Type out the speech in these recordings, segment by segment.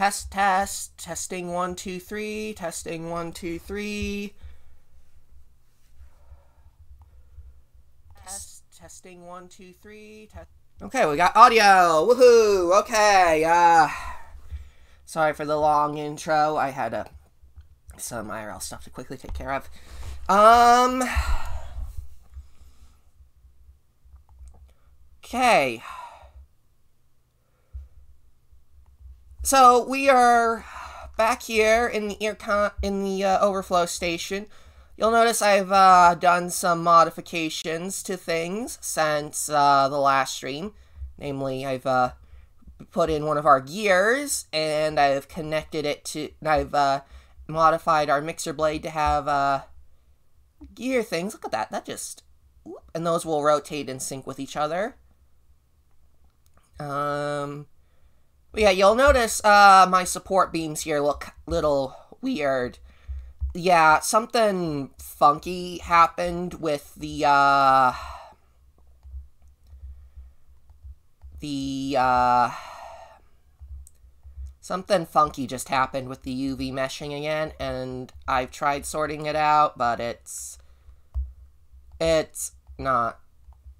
Testing 1 2 3, testing 1 2 3. Testing 1 2 3. Okay, we got audio. Woohoo! Okay, sorry for the long intro. I had some IRL stuff to quickly take care of. Okay. So we are back here in the overflow station. You'll notice I've done some modifications to things since the last stream. Namely, I've put in one of our gears, and I've connected it to... I've modified our mixer blade to have gear things. Look at that. That just... And those will rotate and sync with each other. But yeah, you'll notice my support beams here look a little weird. Yeah, something funky happened with something funky just happened with the UV meshing again, and I've tried sorting it out, but it's not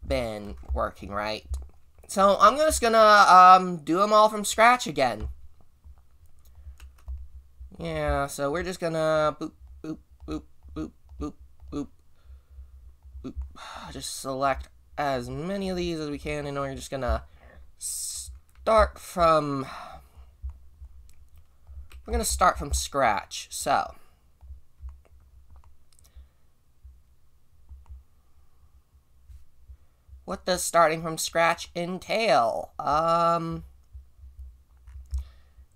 been working right. So I'm just gonna do them all from scratch again. Yeah, so we're just gonna boop, boop, boop, boop, boop, boop, boop. Just select as many of these as we can, and we're just gonna start from... We're gonna start from scratch, so... What does starting from scratch entail?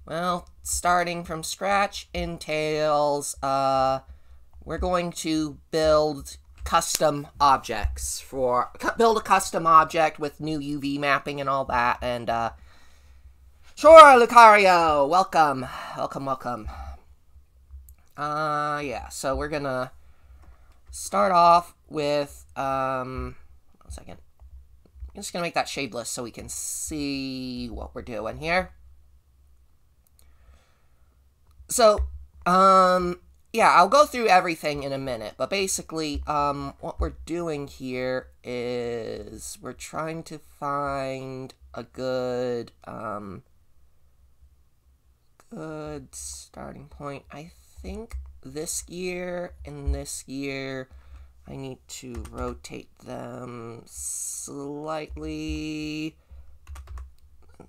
Well, starting from scratch entails, we're going to build custom objects build a custom object with new UV mapping and all that, and, sure, Lucario! Welcome. Welcome. Yeah, so we're gonna start off with, 1 second. I'm just going to make that shadeless so we can see what we're doing here. So, yeah, I'll go through everything in a minute, but basically, what we're doing here is we're trying to find a good, good starting point. I think this gear and this gear... I need to rotate them slightly.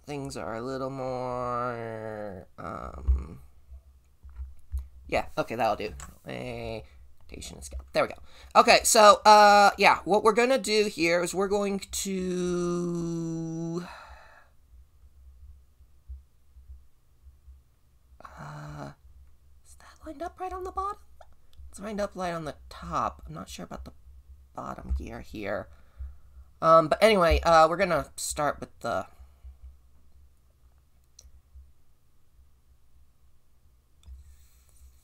Things are a little more, yeah, okay, that'll do. Rotation scale. There we go. Okay, so, yeah, what we're gonna do here is we're going to... is that lined up right on the bottom? It's lined up right on the top. I'm not sure about the bottom gear here. But anyway, we're gonna start with the... I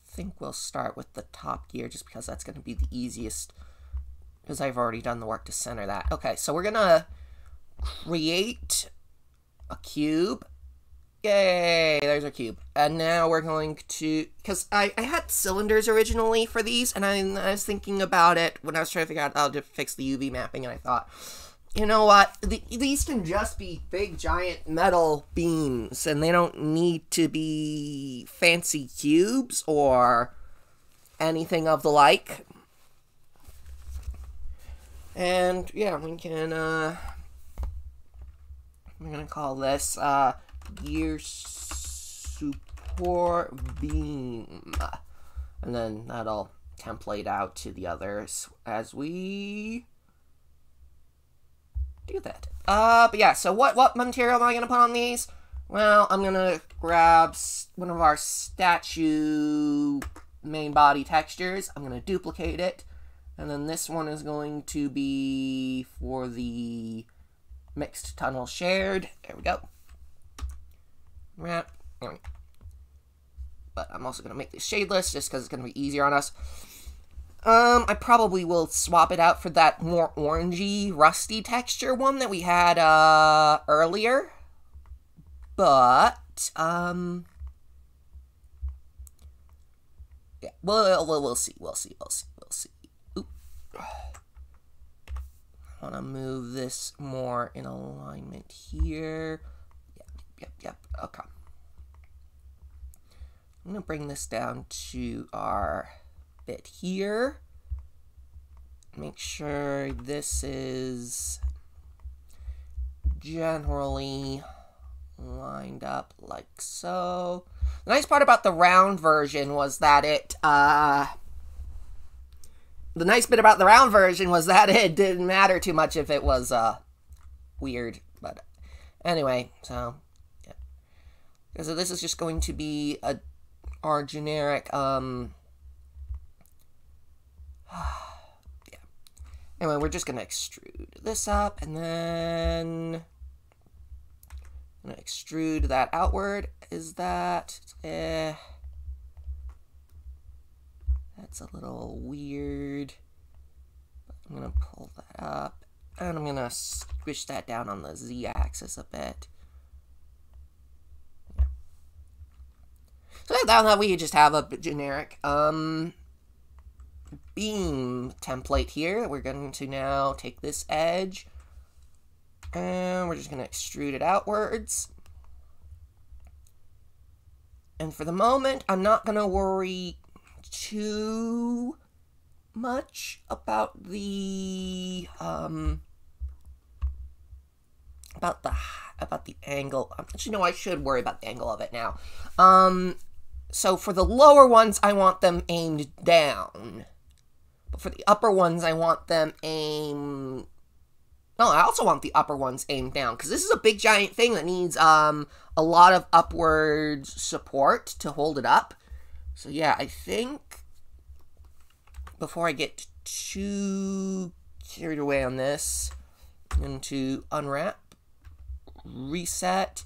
think we'll start with the top gear just because that's gonna be the easiest, because I've already done the work to center that. Okay, so we're gonna create a cube. Yay, there's our cube. And now we're going to, because I had cylinders originally for these, and I was thinking about it when I was trying to figure out how to fix the UV mapping, and I thought, you know what, these can just be big giant metal beams, and they don't need to be fancy cubes or anything of the like. And yeah, we can, I'm gonna call this, gear support beam, and then that'll template out to the others as we do that. But yeah, so what material am I gonna put on these? Well, I'm gonna grab one of our statue main body textures. I'm gonna duplicate it, and then this one is going to be for the mixed tunnel shared. There we go. But I'm also going to make this shadeless just because it's going to be easier on us. I probably will swap it out for that more orangey, rusty texture one that we had earlier. But, Yeah, we'll see. Oop. I want to move this more in alignment here. Yep. Okay. I'm going to bring this down to our bit here. Make sure this is generally lined up like so. The nice part about the round version was that it, didn't matter too much if it was, weird. But anyway, so, yeah. So this is just going to be our generic, yeah. Anyway, we're just going to extrude this up, and then I'm going to extrude that outward. Is that, that's a little weird. I'm going to pull that up, and I'm going to squish that down on the Z-axis a bit. Yeah. So now we just have a generic, beam template here. We're going to now take this edge and we're just going to extrude it outwards. And for the moment, I'm not going to worry too much about the angle. Actually, no, I should worry about the angle of it now. So for the lower ones, I want them aimed down. But for the upper ones, I want them aimed... No, I also want the upper ones aimed down, because this is a big giant thing that needs a lot of upward support to hold it up. So yeah, I think before I get too carried away on this, I'm going to unwrap, reset,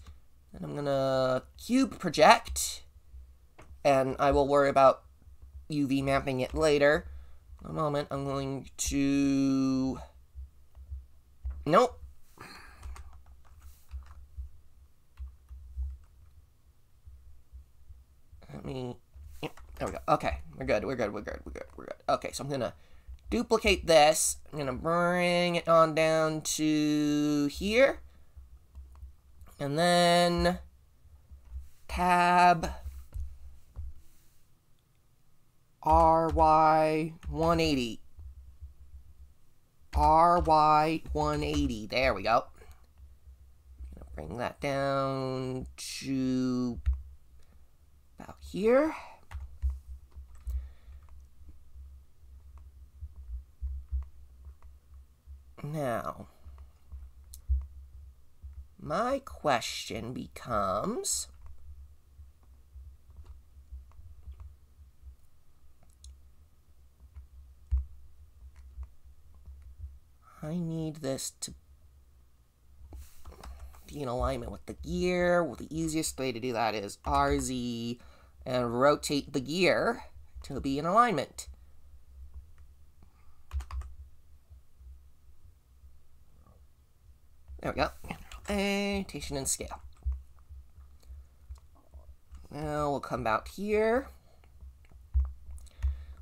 and I'm going to cube project, and I will worry about UV mapping it later. In a moment, I'm going to... Nope. Let me... There we go. Okay, we're good. Okay, so I'm going to duplicate this. I'm going to bring it on down to here. And then tab RY 180. RY 180. There we go. Bring that down to about here. Now, my question becomes, I need this to be in alignment with the gear. Well, the easiest way to do that is RZ and rotate the gear to be in alignment. There we go. Rotation and scale. Now we'll come out here.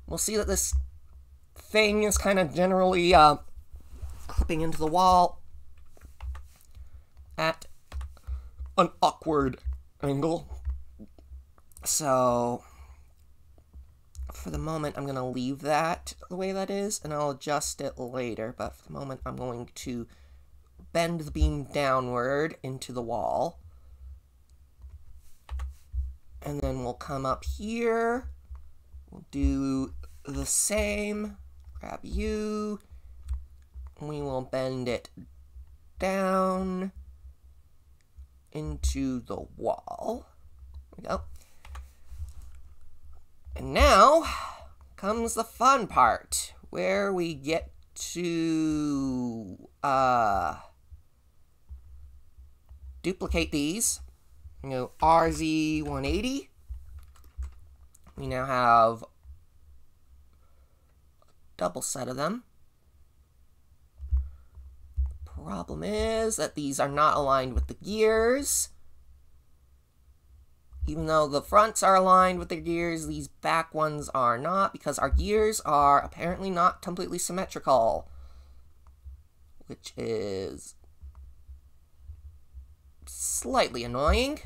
We'll see that this thing is kind of generally clipping into the wall at an awkward angle. So for the moment, I'm going to leave that the way that is, and I'll adjust it later. But for the moment, I'm going to bend the beam downward into the wall. And then we'll come up here. We'll do the same. Grab you. We will bend it down into the wall. There we go. And now comes the fun part, where we get to duplicate these. You know, RZ 180. We now have a double set of them. Problem is that these are not aligned with the gears. Even though the fronts are aligned with their gears, these back ones are not, because our gears are apparently not completely symmetrical. Which is slightly annoying.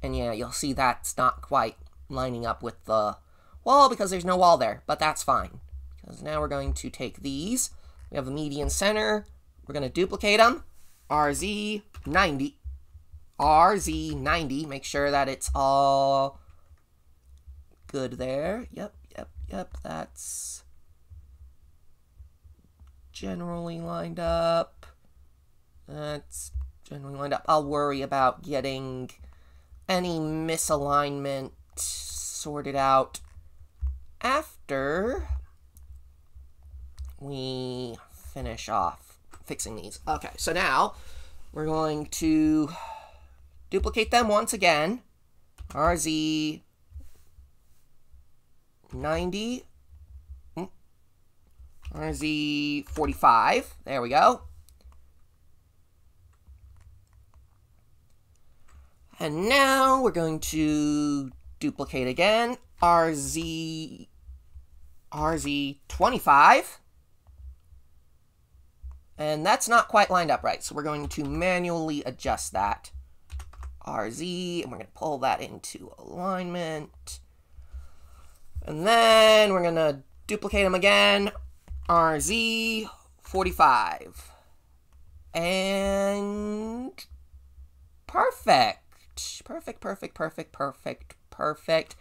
And yeah, you'll see that's not quite lining up with the wall because there's no wall there, but that's fine. Because now we're going to take these. We have the median center. We're going to duplicate them. RZ90. RZ90. Make sure that it's all good there. Yep. That's generally lined up. That's generally lined up. I'll worry about getting any misalignment sorted out after we finish off fixing these. Okay, so now we're going to duplicate them once again. RZ90. RZ45. There we go. And now we're going to duplicate again. RZ25. And that's not quite lined up right, so we're going to manually adjust that. RZ, and we're going to pull that into alignment. And then we're going to duplicate them again. RZ45. And perfect. Perfect.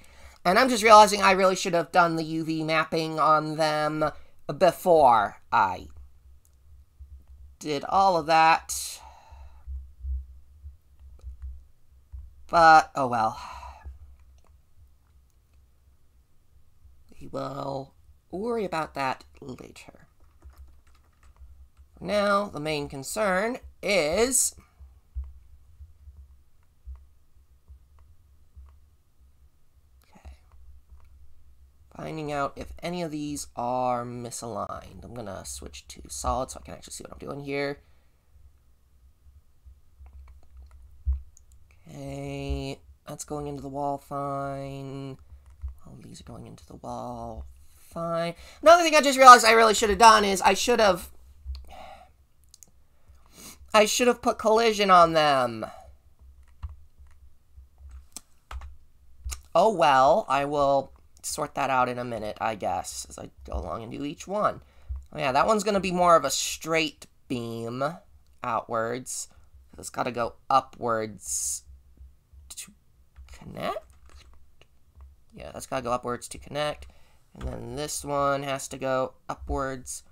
And I'm just realizing I really should have done the UV mapping on them before I did all of that. But, oh well. We will worry about that later. Now, the main concern is finding out if any of these are misaligned. I'm going to switch to solid so I can actually see what I'm doing here. Okay, that's going into the wall fine. All these are going into the wall fine. Another thing I just realized I really should have done is I should have put collision on them. Oh well, I will sort that out in a minute, I guess, as I go along and do each one. Oh yeah, that one's going to be more of a straight beam outwards. It's got to go upwards to connect. Yeah, that's got to go upwards to connect. And then this one has to go upwards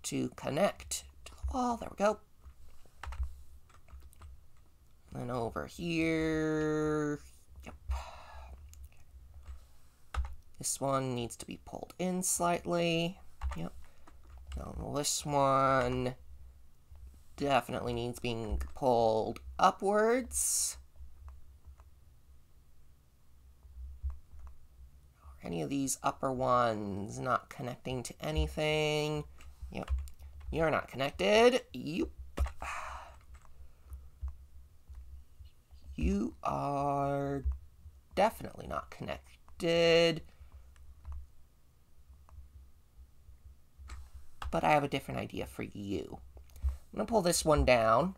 to connect to the wall. There we go. And then over here. Yep. This one needs to be pulled in slightly. Yep. Now this one definitely needs being pulled upwards. Are any of these upper ones not connecting to anything? Yep. You're not connected. Yep. You are definitely not connected. But I have a different idea for you. I'm going to pull this one down.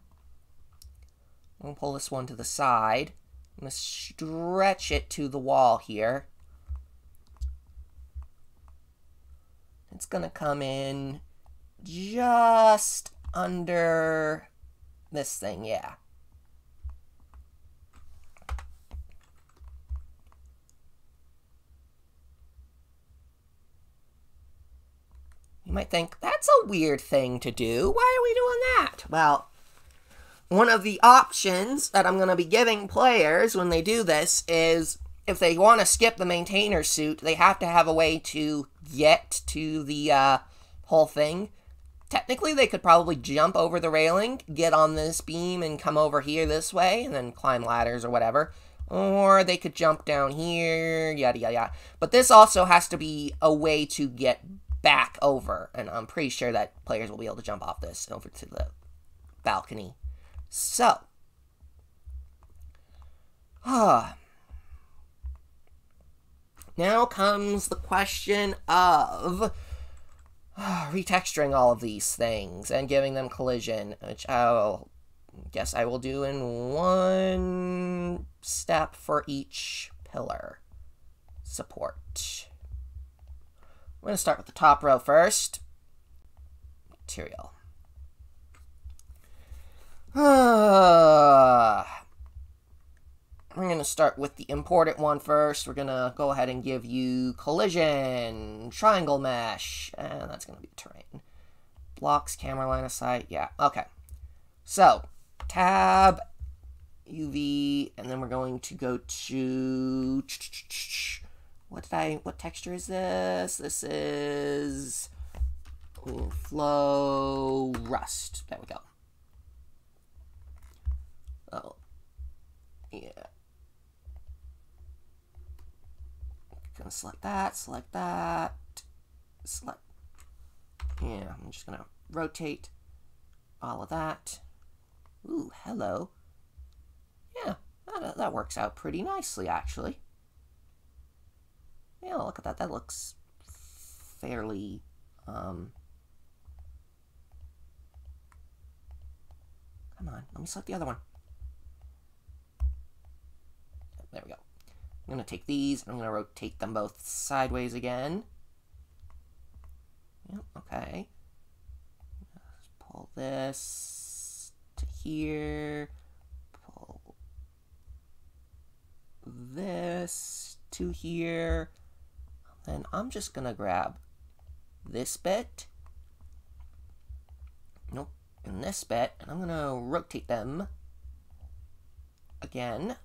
I'm going to pull this one to the side. I'm going to stretch it to the wall here. It's going to come in just under this thing, yeah. You might think, that's a weird thing to do. Why are we doing that? Well, one of the options that I'm going to be giving players when they do this is if they want to skip the maintainer suit, they have to have a way to get to the whole thing. Technically, they could probably jump over the railing, get on this beam, and come over here this way, and then climb ladders or whatever. Or they could jump down here, yada, yada, yada. But this also has to be a way to get back over, and I'm pretty sure that players will be able to jump off this over to the balcony. So, now comes the question of retexturing all of these things and giving them collision, which I guess I will do in one step for each pillar support. We're going to start with the top row first. Material. We're going to start with the important one first. We're going to go ahead and give you collision, triangle mesh, and that's going to be terrain. Blocks, camera line of sight, yeah, okay. So, tab, UV, and then we're going to go to, what texture is this? This is flow rust. There we go. Oh, yeah. Gonna select that, select. Yeah, I'm just gonna rotate all of that. Ooh, hello. Yeah, that works out pretty nicely, actually. Yeah, look at that. That looks fairly, come on, let me select the other one. There we go. I'm going to take these, and I'm going to rotate them both sideways again. Yep, okay. Let's pull this to here. Pull this to here. Then I'm just going to grab this bit. Nope, and this bit, and I'm going to rotate them again.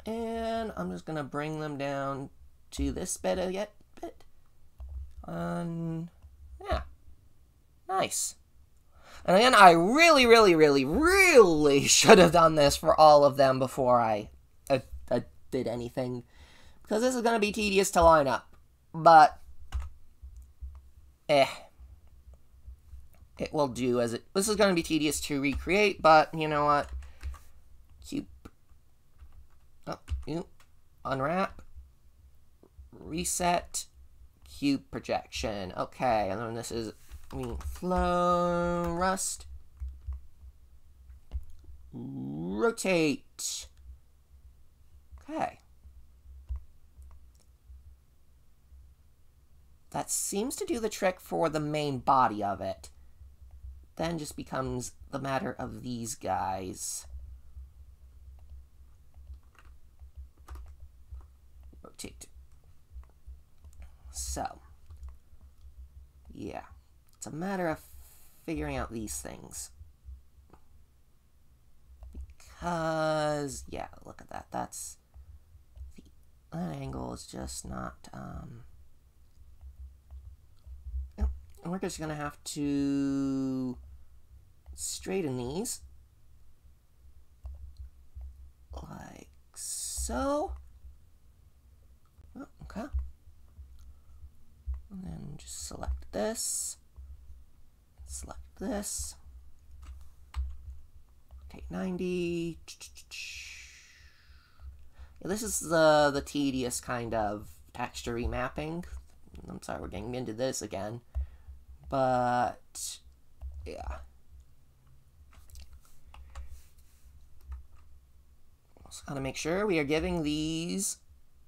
And I'm just going to bring them down to this bit. Yeah. Nice. And again, I really should have done this for all of them before I did anything. Because this is going to be tedious to line up. But, it will do as it... This is going to be tedious to recreate, but you know what? Cube. Oh, unwrap, reset, cube projection. Okay, and then this is flow rust, rotate. Okay. That seems to do the trick for the main body of it. Then just becomes the matter of these guys. Rotate. So, yeah, it's a matter of figuring out these things. Because, yeah, look at that. That angle is just not, yep. And we're just gonna have to straighten these like so. Oh, okay. And then just select this. Select this. Take 90. Yeah, this is the tedious kind of texture remapping. I'm sorry, we're getting into this again. But, yeah. Also gotta make sure we are giving these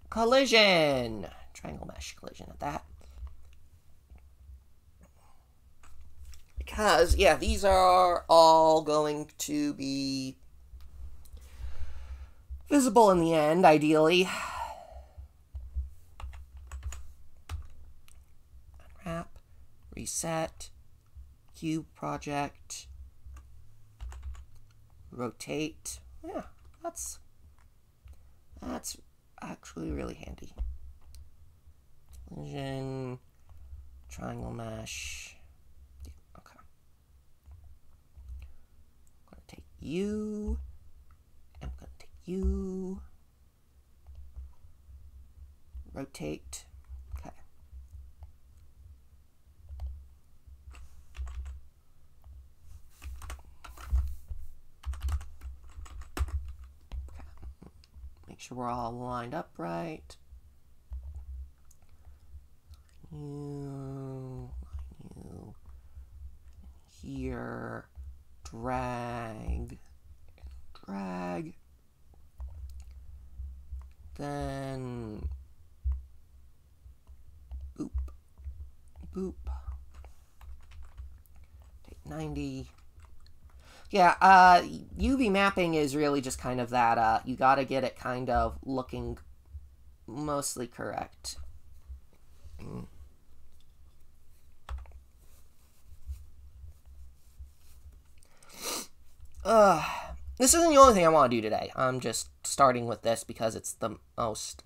collision. Triangle mesh collision at that. Because, yeah, these are all going to be visible in the end, ideally. Unwrap, reset, cube project, rotate. Yeah, that's actually really handy. Collision, triangle mesh. Yeah, okay. I'm going to take you. I'm going to take you. Rotate. Okay. sure we're all lined up right. You here, drag, then boop, boop, take 90. Yeah, UV mapping is really just kind of that, you gotta get it kind of looking mostly correct. This isn't the only thing I want to do today. I'm just starting with this because it's the most,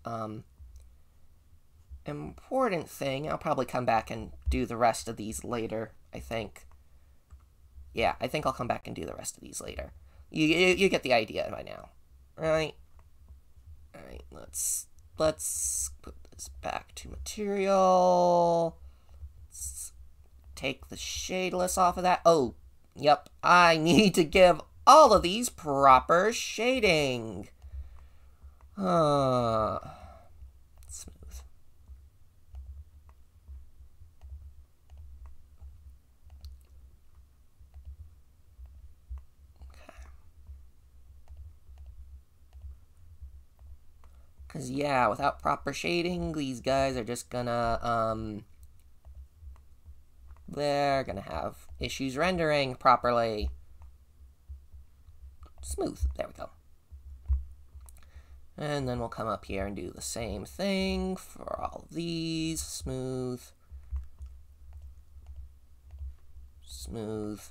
important thing. I'll probably come back and do the rest of these later, I think. Yeah, I think I'll come back and do the rest of these later. You get the idea by now. Alright, let's put this back to material. Let's take the shadeless off of that. Oh, yep, I need to give all of these proper shading. Smooth. Because, yeah, without proper shading, these guys are just gonna, they're gonna have issues rendering properly. Smooth. There we go. And then we'll come up here and do the same thing for all of these. Smooth. Smooth.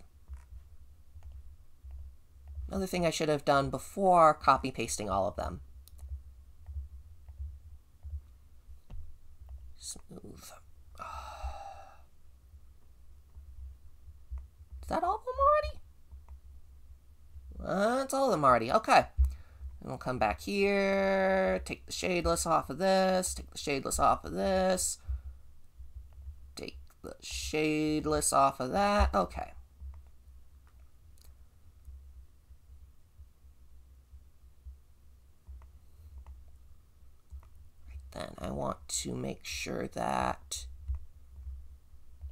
Another thing I should have done before copy-pasting all of them. Smooth. Is that all of them already? That's all of them already. Okay. And we'll come back here, take the shadeless off of this, take the shadeless off of this, take the shadeless off of that. Okay. Then I want to make sure that...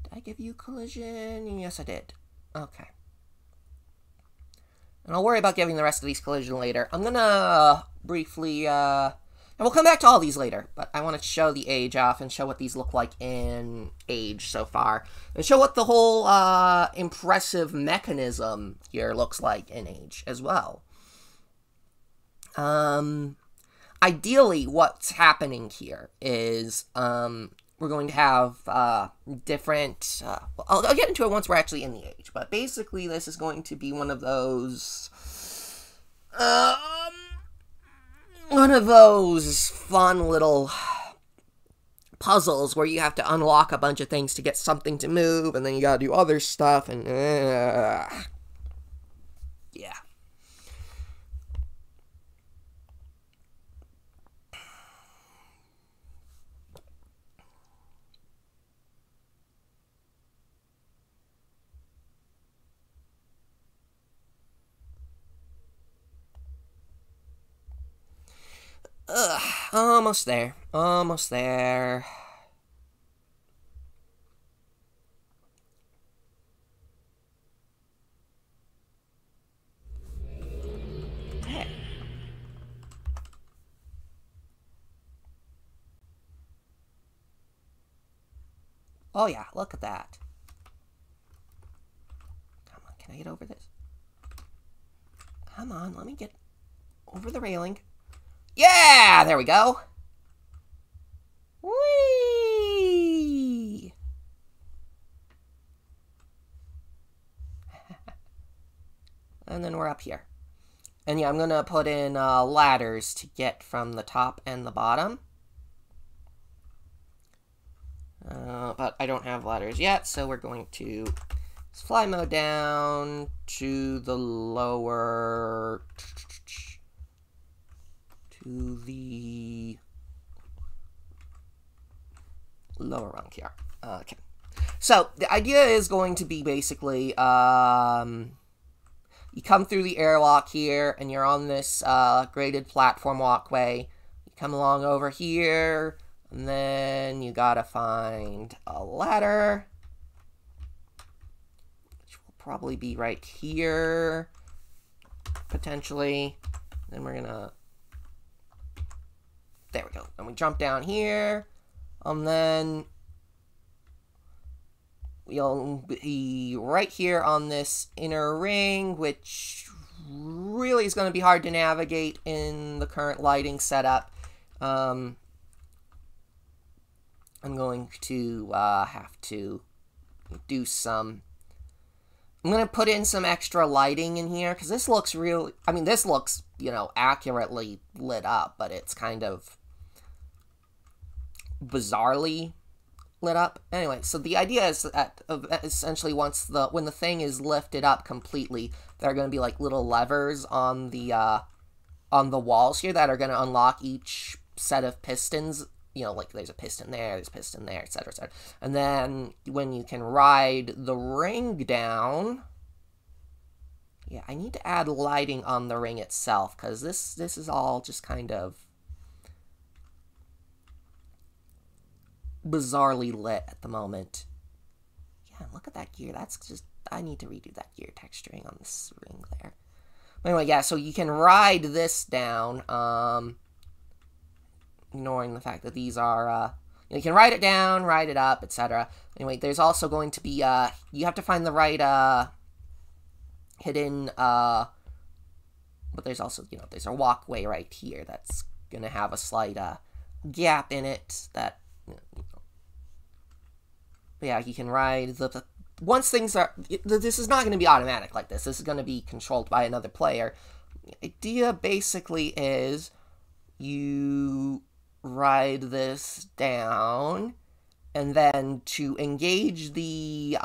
Did I give you collision? Yes, I did. Okay. And I'll worry about giving the rest of these collision later. I'm gonna briefly, and we'll come back to all these later, but I want to show the age off and show what these look like in age so far. And show what the whole, impressive mechanism here looks like in age as well. Ideally, what's happening here is, we're going to have, different, I'll get into it once we're actually in the age, but basically this is going to be one of those fun little puzzles where you have to unlock a bunch of things to get something to move, and then you gotta do other stuff, and, yeah. Almost there. Almost there. Hey. Oh yeah, look at that. Come on, can I get over this? Come on, let me get over the railing. Yeah! There we go! Whee! And then we're up here. And yeah, I'm gonna put in ladders to get from the top and the bottom. But I don't have ladders yet, so we're going to fly mode down to the lower... to the lower rung here. Okay. So, the idea is going to be basically, yeah, you come through the airlock here, and you're on this graded platform walkway. You come along over here, and then you gotta find a ladder, which will probably be right here, potentially. Then we're gonna... There we go. And we jump down here, and then we'll be right here on this inner ring, which really is going to be hard to navigate in the current lighting setup. I'm going to have to do some... I'm going to put in some extra lighting in here, because this looks really... I mean, this looks, you know, accurately lit up, but it's kind of bizarrely lit up. Anyway, so the idea is that essentially when the thing is lifted up completely, there are going to be like little levers on the walls here that are going to unlock each set of pistons. You know, like there's a piston there's a piston there, etc., etc. And then when you can ride the ring down, yeah, I need to add lighting on the ring itself, because this is all just kind of bizarrely lit at the moment. Yeah, look at that gear. That's just... I need to redo that gear texturing on this ring there. But anyway, yeah, so you can ride this down, ignoring the fact that these are, you can ride it down, ride it up, etc. Anyway, there's also going to be, you have to find the right, hidden, but there's also, you know, there's a walkway right here that's gonna have a slight, gap in it that, you know, yeah, you can ride the once things are... This is not going to be automatic like this. This is going to be controlled by another player. The idea basically is you ride this down, and then to engage the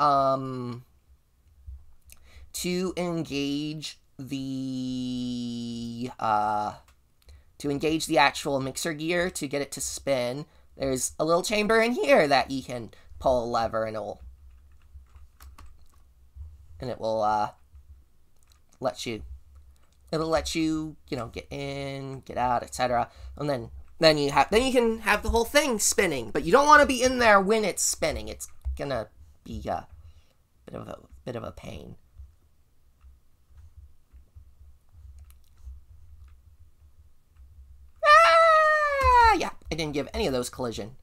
actual mixer gear to get it to spin, there's a little chamber in here that you can pull a lever, and it will let you, you know, get in, get out, etc. And then you can have the whole thing spinning, but you don't want to be in there when it's spinning. It's gonna be a bit of a pain. Ah, yeah, I didn't give any of those collision.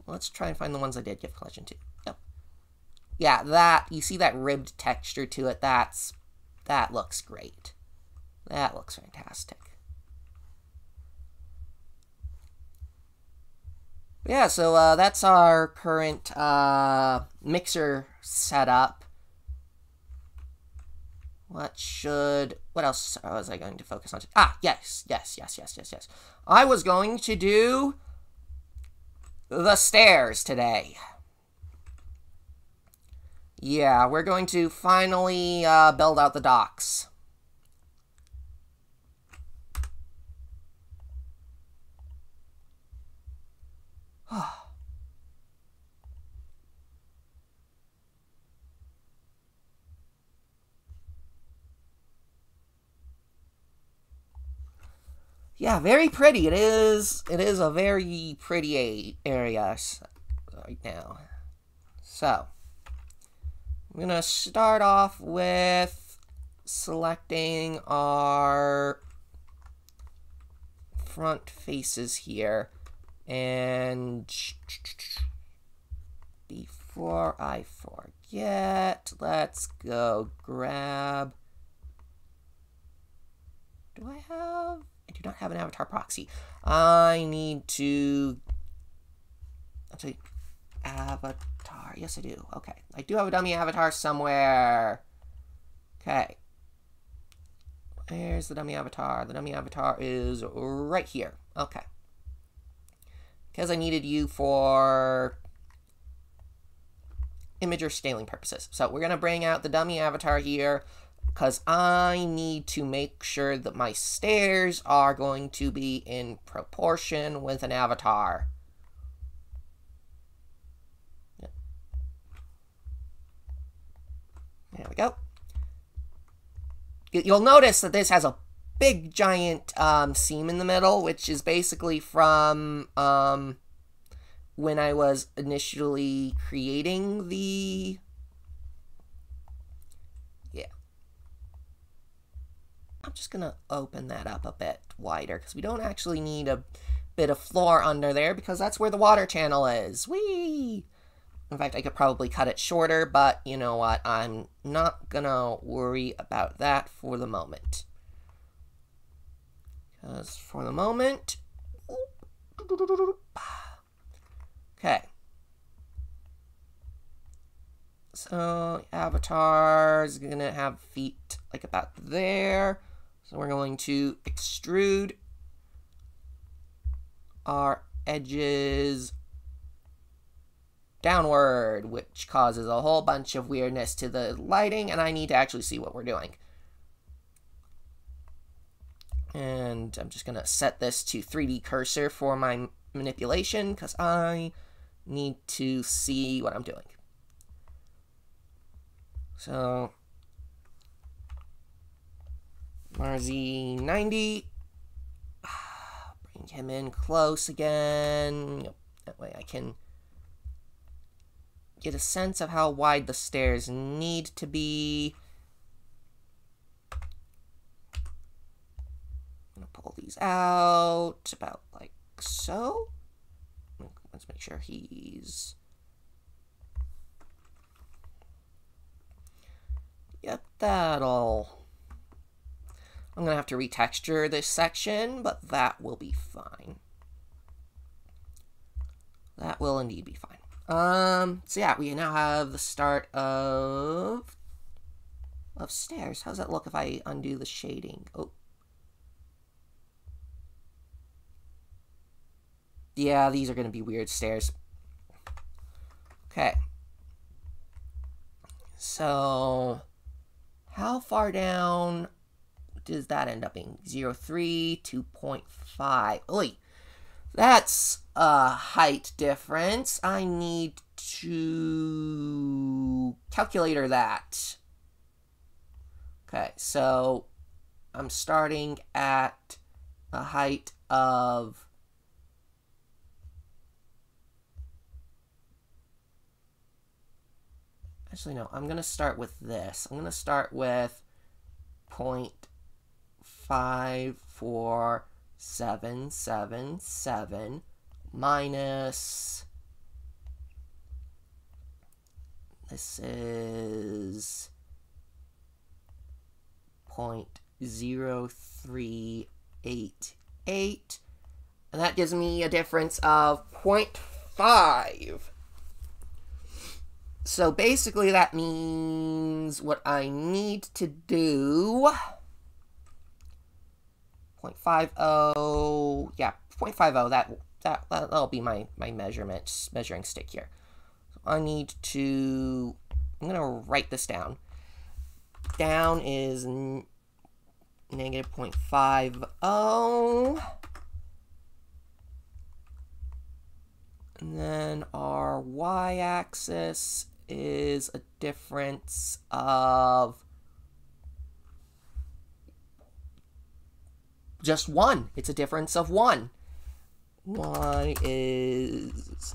Let's try and find the ones I did give collision to. Yep. Yeah, you see that ribbed texture to it? That looks great. That looks fantastic. Yeah, so that's our current mixer setup. What else was I going to focus on? Yes. I was going to do the stairs today. Yeah, we're going to finally build out the docks. Yeah, very pretty. It is a very pretty area right now. So, I'm going to start off with selecting our front faces here. And before I forget, let's go grab... I do not have an avatar proxy. I need to... Let's see. Avatar. Yes, I do. Okay. I do have a dummy avatar somewhere. Okay. Where's the dummy avatar? The dummy avatar is right here. Okay. Because I needed you for image or scaling purposes. So we're going to bring out the dummy avatar here, because I need to make sure that my stairs are going to be in proportion with an avatar. There we go. you'll notice that this has a big giant seam in the middle, which is basically from when I was initially creating the... Yeah. I'm just going to open that up a bit wider because we don't actually need a bit of floor under there because that's where the water channel is. Whee! In fact, I could probably cut it shorter, but you know what? I'm not going to worry about that for the moment. Because for the moment... Okay. So, Avatar is going to have feet like about there. So we're going to extrude our edges downward, which causes a whole bunch of weirdness to the lighting, and I need to actually see what we're doing. And I'm just going to set this to 3D cursor for my manipulation, because I need to see what I'm doing. So, Marzi 90. Bring him in close again. That way I can get a sense of how wide the stairs need to be. I'm going to pull these out about like so. Let's make sure he's... Yep, that'll... I'm going to have to retexture this section, but that will be fine. That will indeed be fine. So yeah, we now have the start of stairs. How's that look if I undo the shading? Oh. Yeah, these are going to be weird stairs. Okay. So, how far down does that end up being? 0.3, 2.5. Oy. That's a height difference. I need to calculator that. Okay, so I'm starting at a height of... Actually, no, I'm going to start with this. I'm going to start with 0.54777 minus... This is 0.0388. And that gives me a difference of 0.5. So basically that means what I need to do, 0.50, yeah, 0.50, that'll be my measuring stick here. So I need to, I'm going to write this down. Down is negative 0.50. And then our y-axis is a difference of just 1. It's a difference of 1. Y is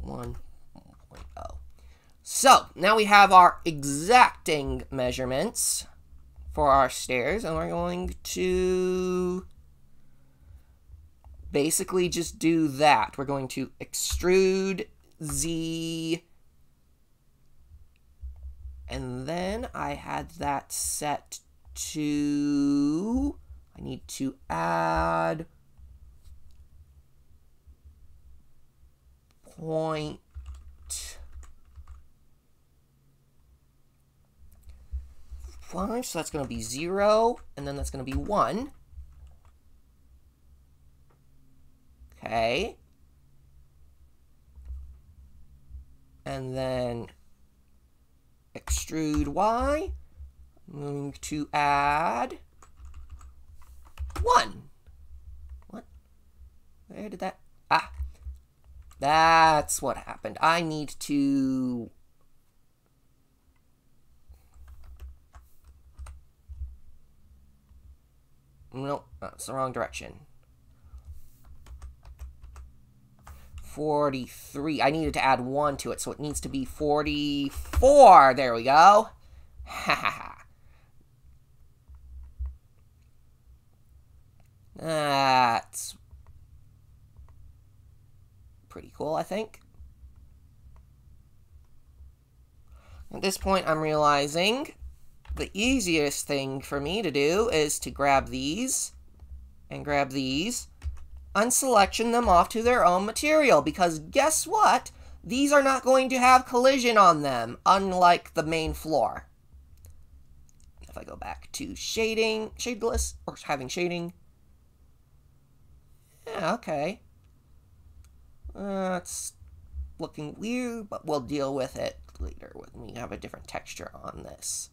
1.0. So, now we have our exacting measurements for our stairs, and we're going to basically just do that. We're going to extrude Z, and then I had that set to, I need to add 0.5, so that's going to be 0, and then that's going to be 1. Okay. And then extrude Y. I'm going to add 1. What? Where did that... Ah. That's what happened. I need to Nope, that's the wrong direction. 43. I needed to add 1 to it, so it needs to be 44. There we go. Ha ha ha. That's pretty cool, I think. At this point, I'm realizing the easiest thing for me to do is to grab these and grab these and selection them off to their own material, because guess what? These are not going to have collision on them, unlike the main floor. If I go back to shading, shadeless, or having shading. Yeah, okay. It's looking weird, but we'll deal with it later when we have a different texture on this.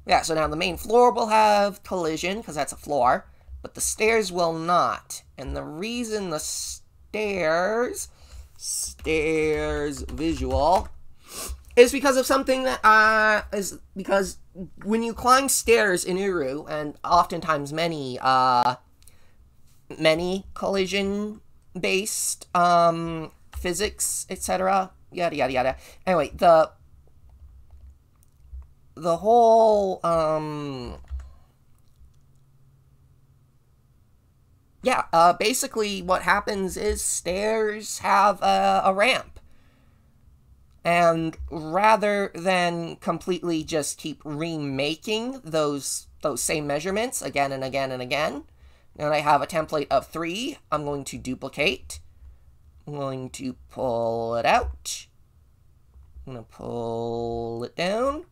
Yeah, so now the main floor will have collision, because that's a floor, but the stairs will not. And the reason the stairs visual, is because of something that, is because when you climb stairs in Uru, and oftentimes many collision-based, physics, etc., yada yada yada. Anyway, the whole, basically what happens is stairs have a ramp. And rather than completely just keep remaking those same measurements again and again and again, now I have a template of 3, I'm going to duplicate. I'm going to pull it out. I'm going to pull it down.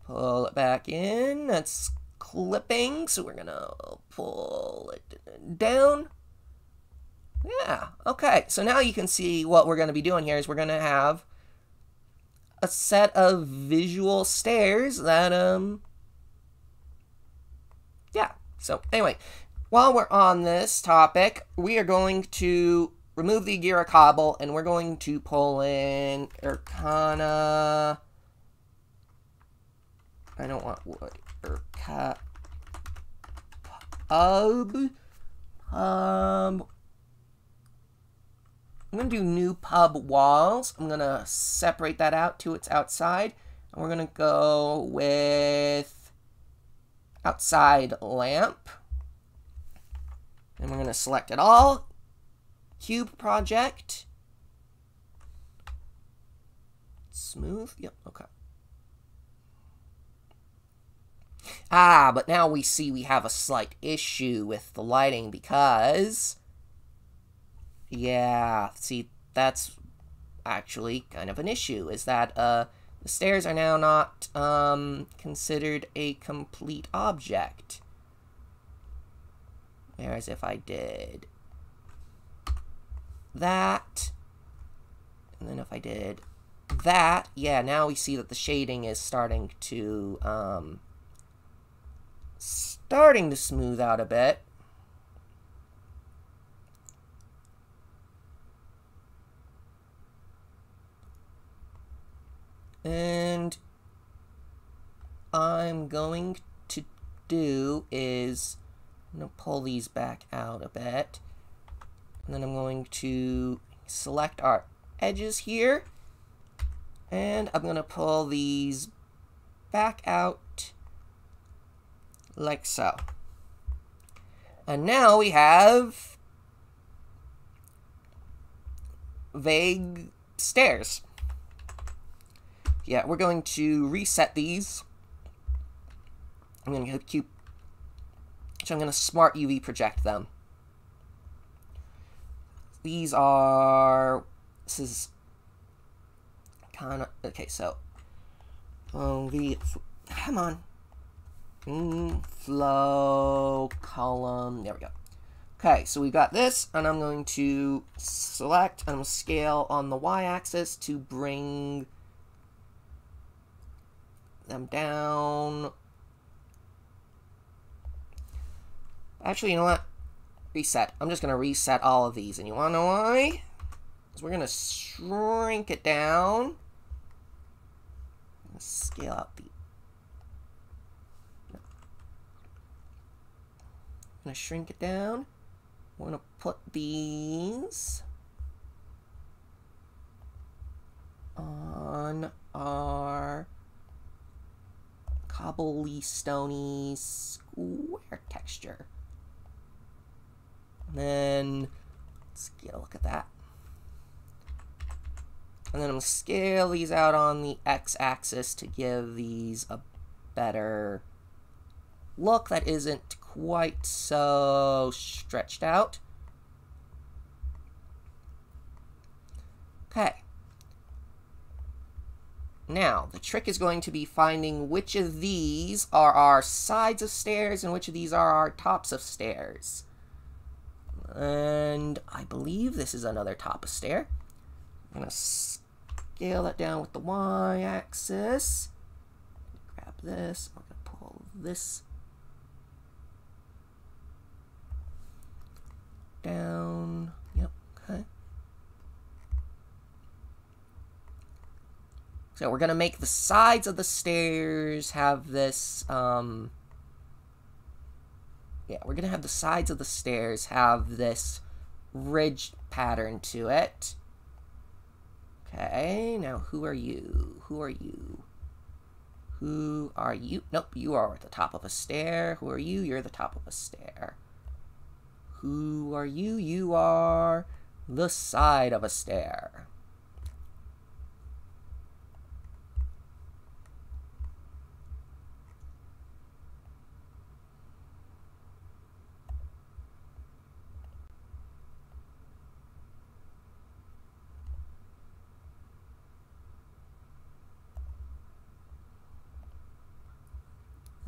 Pull it back in. That's clipping, so we're going to pull it down. Yeah, okay. So now you can see what we're going to be doing here is we're going to have a set of visual stairs that, yeah. So anyway, while we're on this topic, we are going to remove the Agira cobble, and we're going to pull in Urkana. I don't want wood. Pub. I'm going to do new pub walls. I'm going to separate that out to its outside. And we're going to go with outside lamp. And we're going to select it all. Cube project. Smooth. Yep, okay. But now we see we have a slight issue with the lighting because, yeah, see, that's actually kind of an issue, is that the stairs are now not considered a complete object. Whereas if I did that, and then if I did that, yeah, now we see that the shading is starting to smooth out a bit. And I'm going to do is I'm going to pull these back out a bit. And then I'm going to select our edges here. And I'm going to pull these back out like so. And now we have vague stairs. Yeah, we're going to reset these. I'm going to keep, so I'm going to smart UV project them. These are, this is kind of, okay, so, come on. Flow, column, there we go. Okay, so we've got this, and I'm going to select, and I'm going to scale on the y-axis to bring them down. Actually, you know what? Reset. I'm just going to reset all of these. And you want to know why? Because we're going to shrink it down. Scale out the... gonna shrink it down. We're gonna put these on our cobblestone-y square texture. And then let's get a look at that. And then I'm going to scale these out on the x-axis to give these a better look that isn't quite so stretched out. Okay. Now, the trick is going to be finding which of these are our sides of stairs and which of these are our tops of stairs. And I believe this is another top of stair. I'm going to scale that down with the y-axis. Grab this. I'm going to pull this down. Yep, okay. So we're going to make the sides of the stairs have this, yeah, we're going to have the sides of the stairs have this ridged pattern to it. Okay, now who are you? Who are you? Who are you? Nope, you are at the top of a stair. Who are you? You're the top of a stair. Who are you? You are the side of a stair.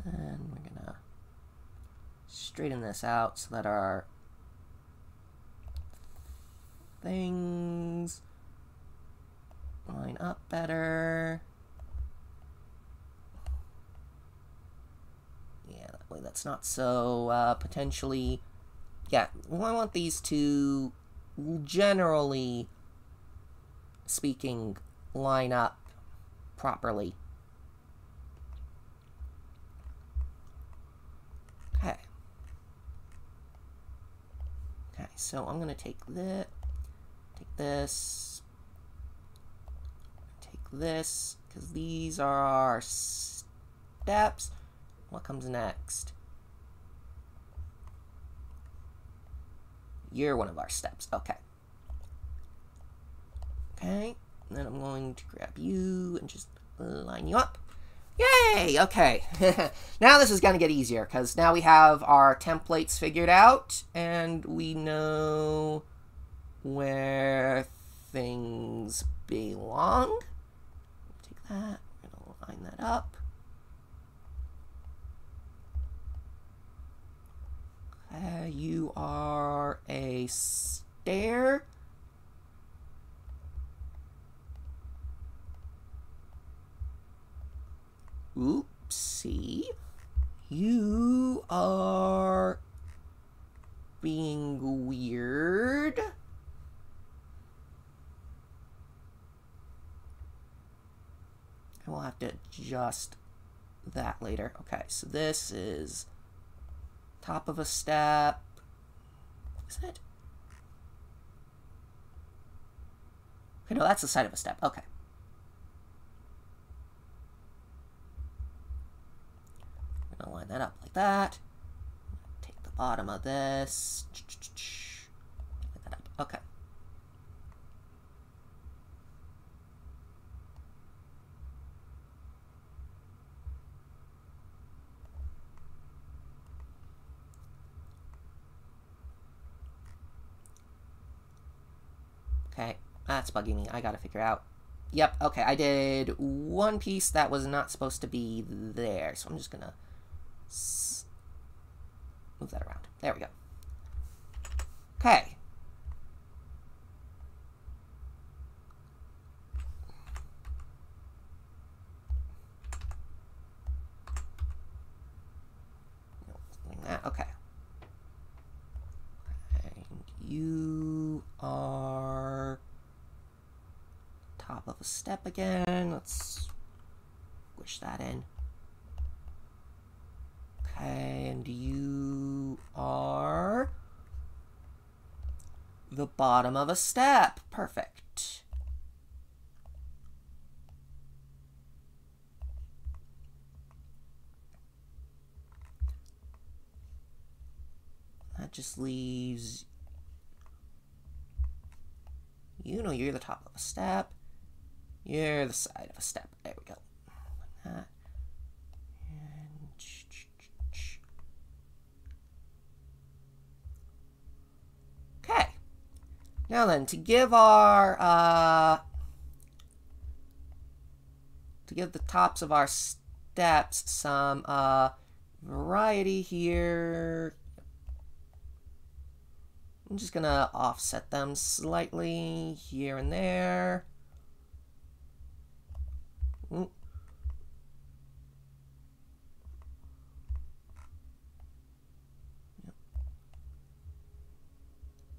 And we're gonna straighten this out so that our things line up better. Yeah, that way that's not so potentially... Yeah, I want these to, generally speaking, line up properly. Okay. Okay, so I'm gonna take this, take this, because these are our steps. What comes next? You're one of our steps. Okay. Okay, and then I'm going to grab you and just line you up. Yay! Okay. Now this is going to get easier, because now we have our templates figured out, and we know where things belong. Take that, we're going to line that up. Okay, you are a stair. Oopsie. You are being weird. And we'll have to adjust that later. Okay, so this is top of a step. Is it? Okay, no, that's the side of a step. Okay. I'm gonna line that up like that. Take the bottom of this. Line that up. Okay. Okay, that's bugging me. I gotta figure out. Yep, okay, I did one piece that was not supposed to be there, so I'm just gonna move that around. There we go. Okay. Okay. And you are top of a step again. Let's squish that in. Okay, and you are the bottom of a step. Perfect. That just leaves... You know you're the top of a step. You're the side of a step. There we go. Like that. And... Okay. Now then, to give our... to give the tops of our steps some variety here, I'm just gonna offset them slightly here and there. Ooh.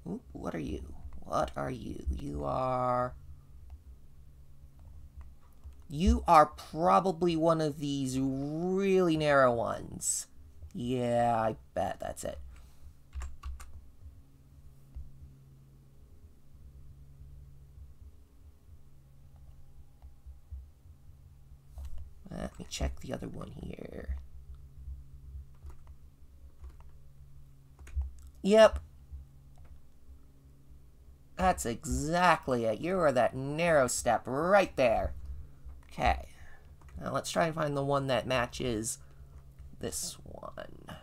Ooh, what are you? What are you? You are probably one of these really narrow ones. Yeah, I bet that's it. Let me check the other one here. Yep. That's exactly it. You are that narrow step right there. Okay. Now let's try and find the one that matches this one.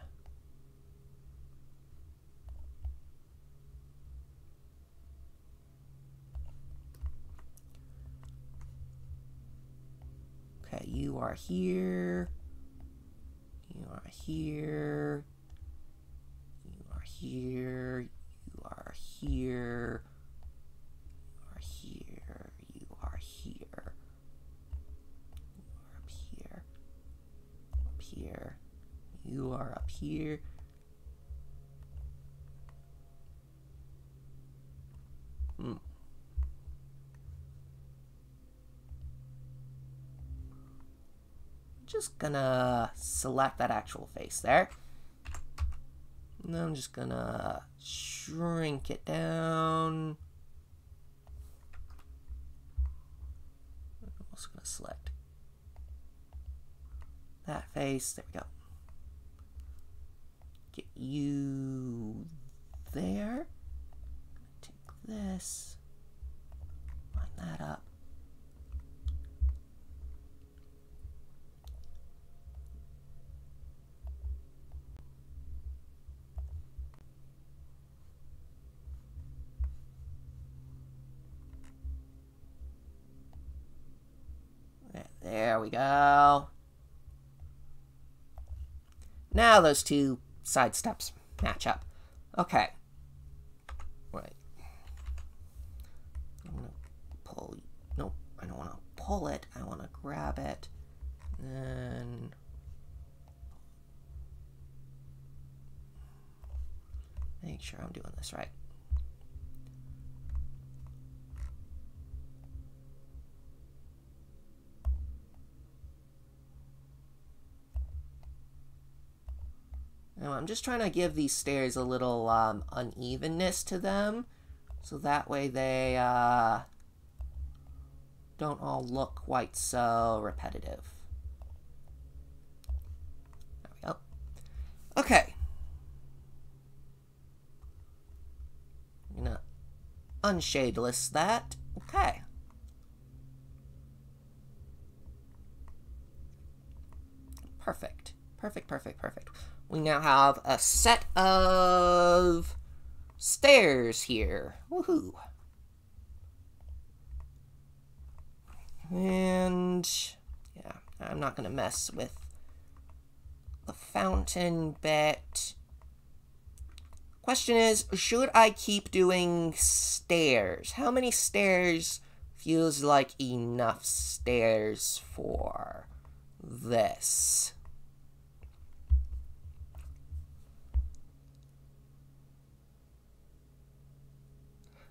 Okay, you are here. You are here. You are here. You are here. You are here. You are here. You are up here. Up here. You are up here. Just gonna select that actual face there. And then I'm just gonna shrink it down. I'm also gonna select that face. There we go. Get you there. Take this. Line that up. There we go. Now those two side steps match up. Okay. Right. I'm gonna pull. Nope, I don't want to pull it. I want to grab it. And make sure I'm doing this right. Now, I'm just trying to give these stairs a little unevenness to them, so that way they don't all look quite so repetitive. There we go. Okay. I'm gonna unshadeless that. Okay. Perfect. Perfect, perfect, perfect. We now have a set of stairs here. Woohoo! And yeah, I'm not gonna mess with the fountain bit. Question is, should I keep doing stairs? How many stairs feels like enough stairs for this?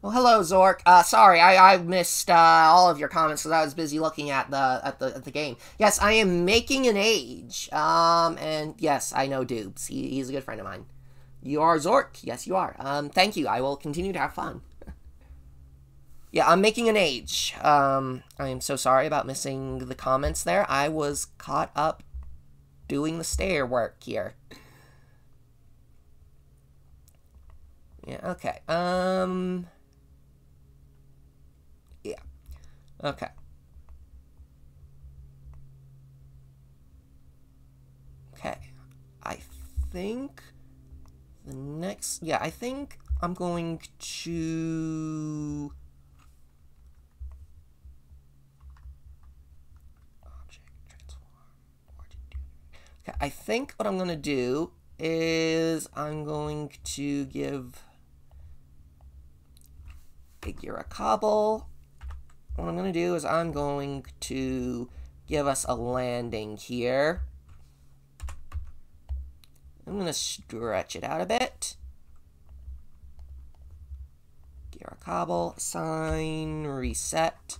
Well, hello, Zork. Sorry, I missed all of your comments because I was busy looking at the game. Yes, I am making an age. And yes, I know Dubes. He's a good friend of mine. You are Zork. Yes, you are. Thank you. I will continue to have fun. Yeah, I'm making an age. I am so sorry about missing the comments there. I was caught up doing the stair work here. Yeah, okay. Yeah. Okay. Okay. I think the next... Yeah, I think I'm going to... Okay, I think what I'm going to do is I'm going to give figure a cobble. What I'm going to do is I'm going to give us a landing here. I'm going to stretch it out a bit. Gear a cobble, assign, reset.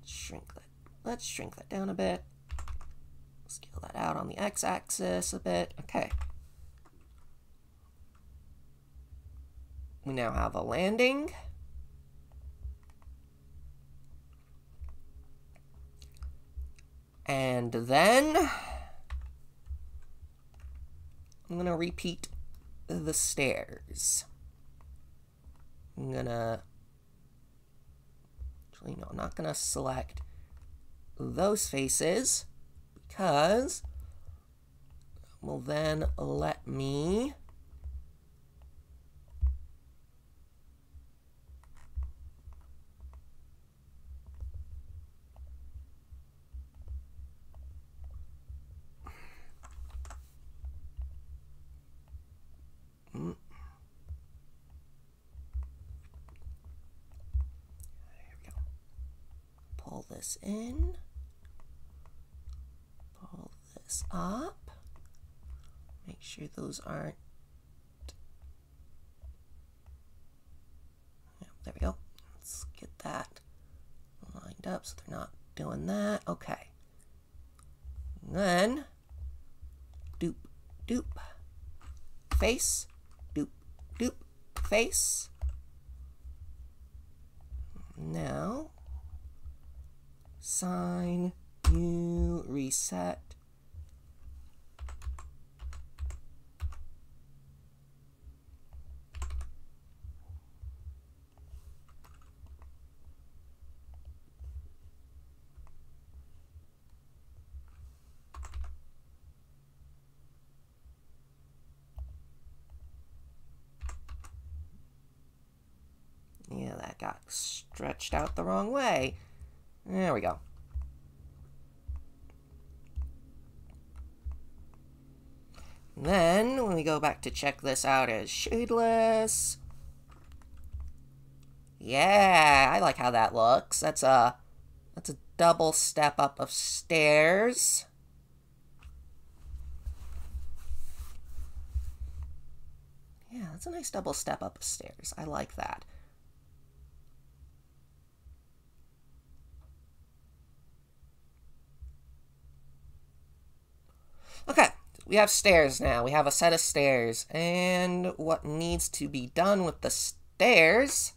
Shrink that. Let's shrink that down a bit. Scale that out on the x-axis a bit. Okay. We now have a landing. And then I'm going to repeat the stairs. I'm going to... Actually, no, I'm not going to select those faces because it will then let me... Pull this in, pull this up, make sure those aren't, yeah, there we go. Let's get that lined up so they're not doing that. Okay. And then, doop, doop, face, doop, doop, face. Now, sign, new, reset. Yeah, that got stretched out the wrong way. There we go. Then, when we go back to check this out as shadeless, yeah, I like how that looks. That's a double step up of stairs. Yeah, that's a nice double step up of stairs. I like that. Okay. We have stairs now. We have a set of stairs. And what needs to be done with the stairs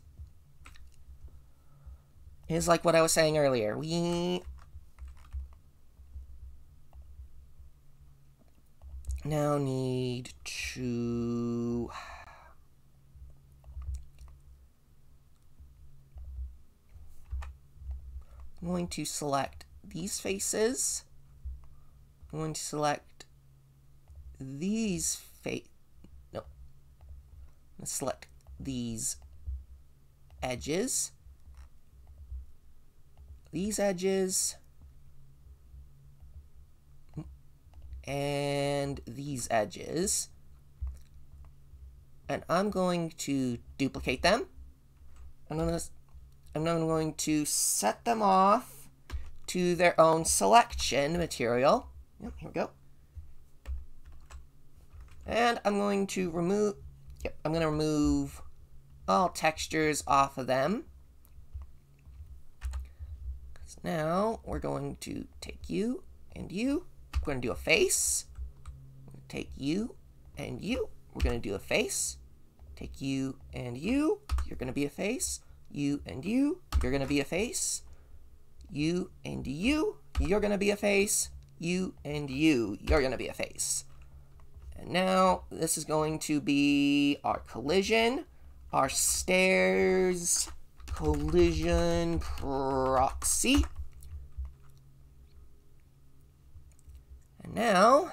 is like what I was saying earlier. We now need to... I'm going to select these faces. I'm going to select these no. Let's select these edges. These edges. And these edges. And I'm going to duplicate them. And I'm going to set them off to their own selection material. Yep, here we go. And I'm going to remove, I'm going to remove all textures off of them. Because now we're going to take you and you. We're going to do a face. Take you and you. We're going to do a face. Take you and you. You're going to be a face. You and you. You're going to be a face. You and you. You're going to be a face. You and you. You're going to be a face. And now this is going to be our collision. Our stairs collision proxy. And now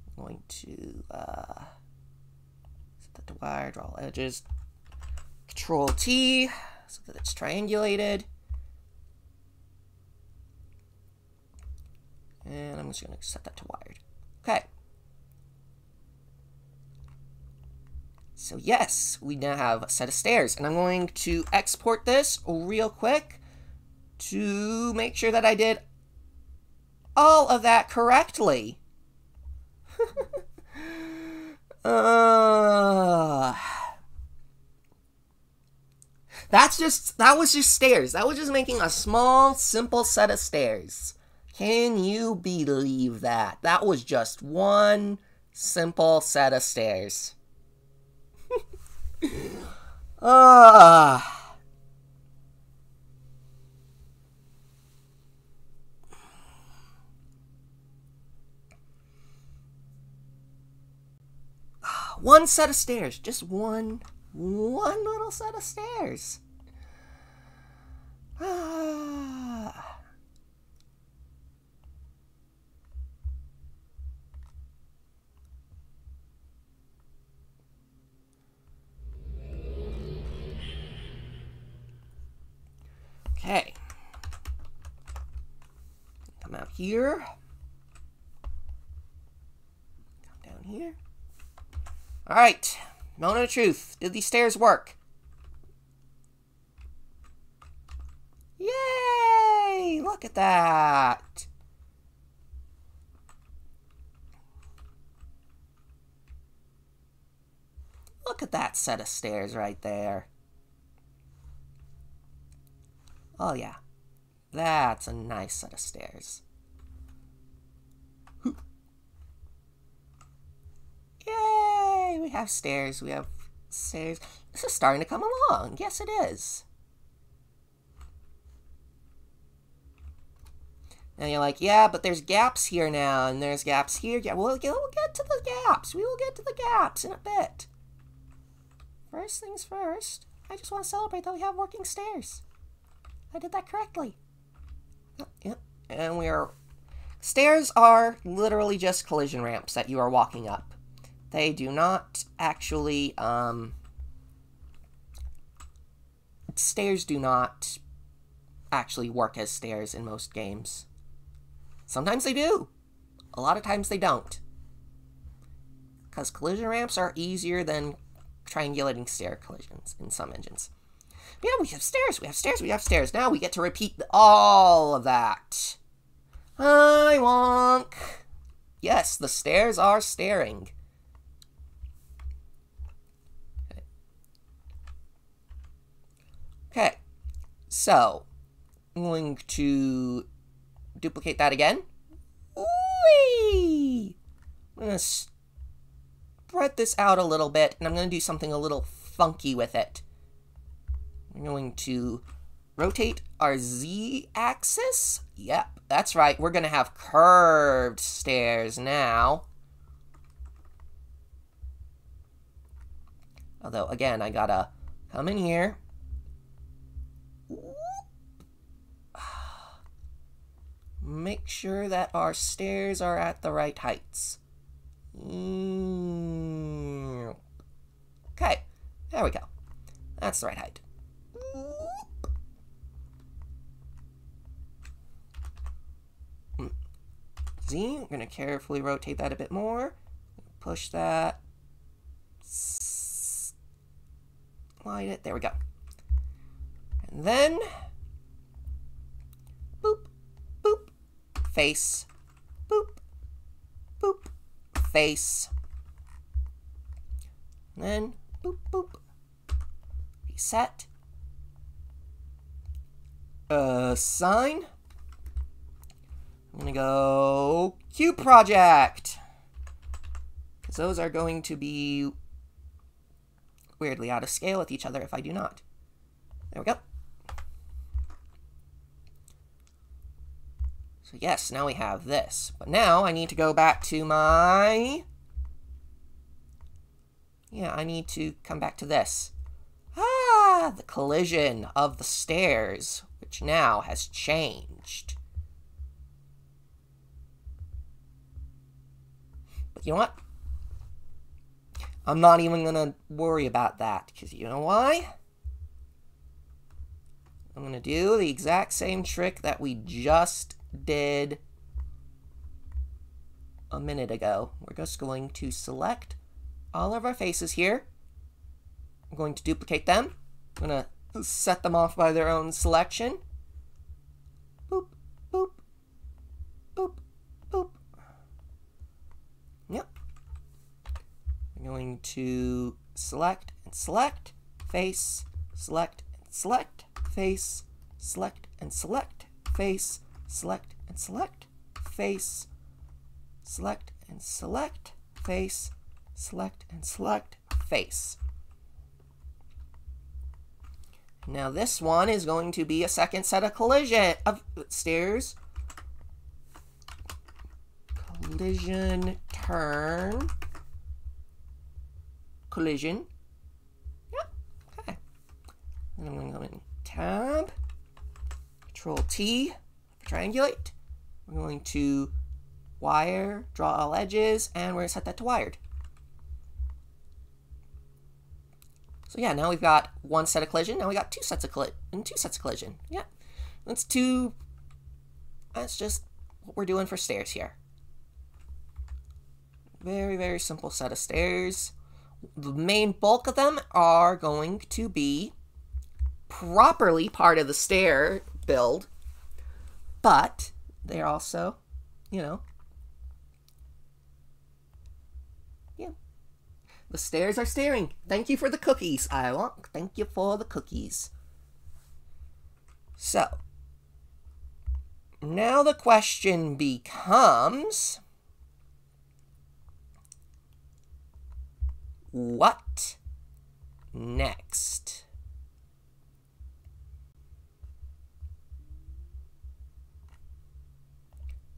I'm going to set that to wire, draw edges. Control T so that it's triangulated. And I'm just going to set that to wired. Okay. So yes, we now have a set of stairs. And I'm going to export this real quick to make sure that I did all of that correctly. That was just stairs. That was just making a small, simple set of stairs. Can you believe that? That was just one simple set of stairs. One set of stairs. Just one little set of stairs. Okay. Come out here. Come down here. All right. Moment of truth. Did these stairs work? Yay! Look at that. Look at that set of stairs right there. Oh yeah, that's a nice set of stairs. Yay, we have stairs, we have stairs. This is starting to come along. Yes, it is. And you're like, yeah, but there's gaps here now, and there's gaps here. Yeah, we'll get to the gaps. We will get to the gaps in a bit. First things first, I just want to celebrate that we have working stairs. I did that correctly. Yep. And stairs are literally just collision ramps that you are walking up. They do not actually, stairs do not actually work as stairs in most games. Sometimes they do. A lot of times they don't. Because collision ramps are easier than triangulating stair collisions in some engines. Yeah, we have stairs, we have stairs, we have stairs. Now we get to repeat all of that. I wonk. Yes, the stairs are staring. Okay, so I'm going to duplicate that again. Whee! I'm going to spread this out a little bit, and I'm going to do something a little funky with it. I'm going to rotate our Z-axis. Yep, that's right. We're going to have curved stairs now. Although, again, I gotta come in here. Make sure that our stairs are at the right heights. Okay, there we go. That's the right height. Z, I'm going to carefully rotate that a bit more. Push that. Slide it. There we go. And then, boop, boop, face, boop, boop, face. And then, boop, boop. Reset. Assign. I'm gonna go Cube Project. Because those are going to be weirdly out of scale with each other if I do not. There we go. So yes, now we have this. But now I need to go back to my... Yeah, I need to come back to this. Ah, the collision of the stairs, which now has changed. But you know what? I'm not even going to worry about that, because you know why? I'm going to do the exact same trick that we just did a minute ago. We're just going to select all of our faces here. I'm going to duplicate them. I'm going to set them off by their own selection. Boop, boop, boop, boop. Yep. I'm going to select and select, face, select and select, face, select and select, face, select and select, face, select and select, face, select and select, face. Now this one is going to be a second set of stairs. Collision, turn, collision. Yep, okay. And I'm going to go in tab, Control T, triangulate. We're going to wire, draw all edges, and we're going to set that to wired. So yeah, now we've got one set of collision. Now we got two sets of collision. Yeah, that's just what we're doing for stairs here. Very, very simple set of stairs. The main bulk of them are going to be properly part of the stair build, but they're also, you know, yeah. The stairs are staring. Thank you for the cookies. Thank you for the cookies. So, now the question becomes, what next?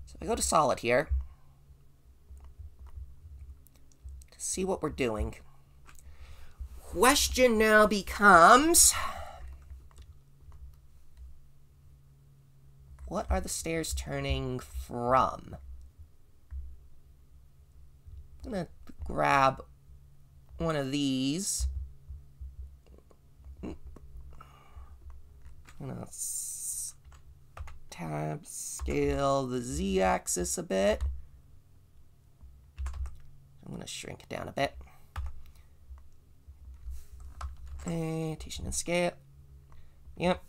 So I go to solid here to see what we're doing. Question now becomes, what are the stairs turning from? I'm gonna grab one of these. I'm gonna tab scale the z-axis a bit. I'm gonna shrink it down a bit. Rotation and scale. Yep.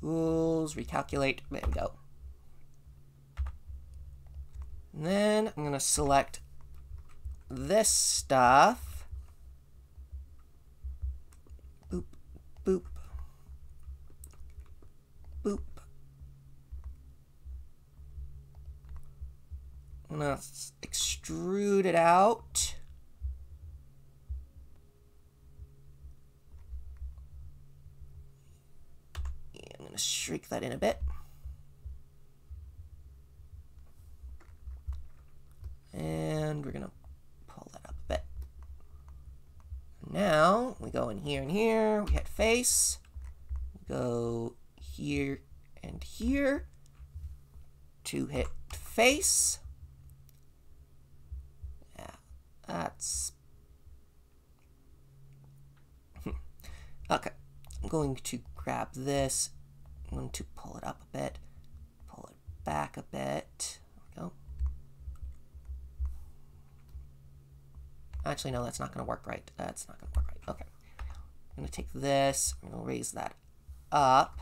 Tools, recalculate. There we go. And then I'm gonna select this stuff. Boop, boop, boop. I'm gonna extrude it out. I'm gonna shrink that in a bit. And we're gonna pull that up a bit. Now we go in here and here, we hit face, we go here and here to hit face. Yeah, that's okay. I'm going to grab this, I'm going to pull it up a bit, pull it back a bit. There we go. Actually, no, that's not going to work right. That's not going to work right. Okay. I'm going to take this. I'm going to raise that up.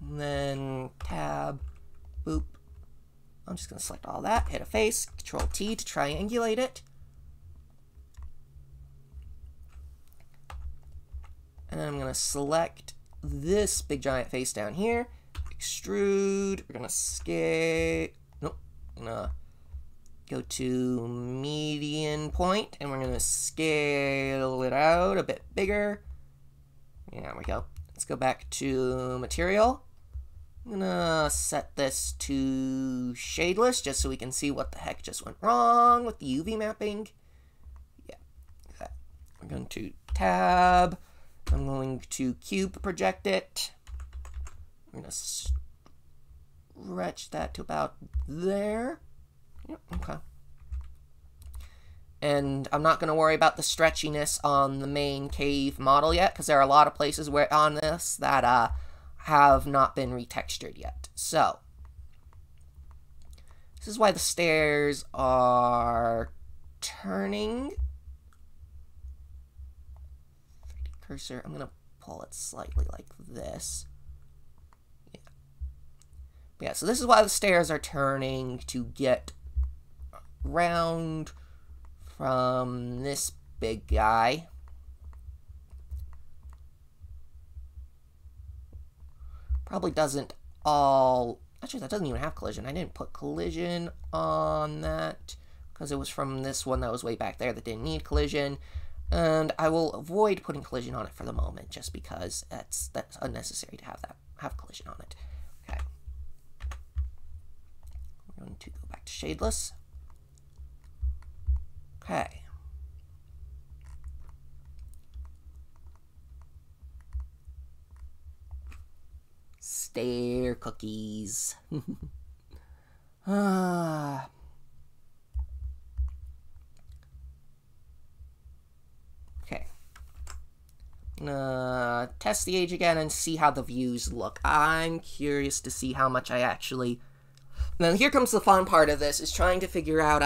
And then tab, boop, I'm just going to select all that, hit a face, Control T to triangulate it. And then I'm going to select this big giant face down here, extrude, we're going to scale, nope, I'm going to go to median point, and we're going to scale it out a bit bigger. There we go. Let's go back to material. I'm gonna set this to shadeless just so we can see what the heck just went wrong with the UV mapping. Yeah. Okay. We're going to tab. I'm going to cube project it. I'm gonna stretch that to about there. Yep, okay. And I'm not going to worry about the stretchiness on the main cave model yet, because there are a lot of places where on this that have not been retextured yet. So, this is why the stairs are turning. 3D cursor, I'm going to pull it slightly like this. Yeah, so this is why the stairs are turning to get round from this big guy. Probably doesn't all... Actually, that doesn't even have collision. I didn't put collision on that because it was from this one that was way back there that didn't need collision. And I will avoid putting collision on it for the moment just because that's unnecessary to have collision on it. Okay. We're going to go back to shadeless. Okay. Stair cookies. Okay. Test the age again and see how the views look. I'm curious to see how much I actually... Now here comes the fun part of this, is trying to figure out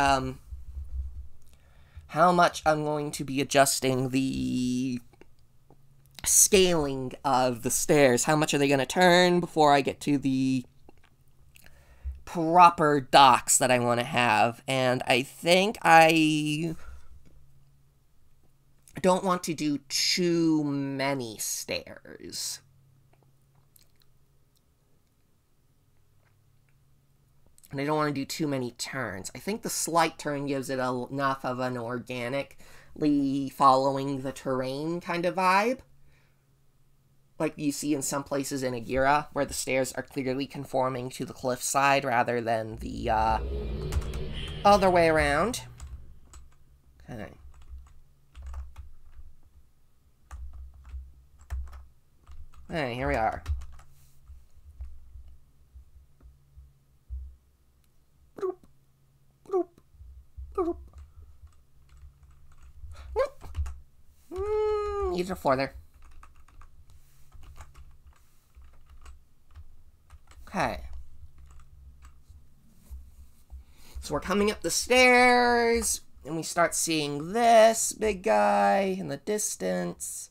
how much I'm going to be adjusting the scaling of the stairs. How much are they going to turn before I get to the proper docks that I want to have? And I think I don't want to do too many stairs. And I don't want to do too many turns. I think the slight turn gives it enough of an organically following the terrain kind of vibe. Like you see in some places in Agira, where the stairs are clearly conforming to the cliffside rather than the other way around. Okay. Hey, here we are. Use a floor there. Okay. So we're coming up the stairs, and we start seeing this big guy in the distance.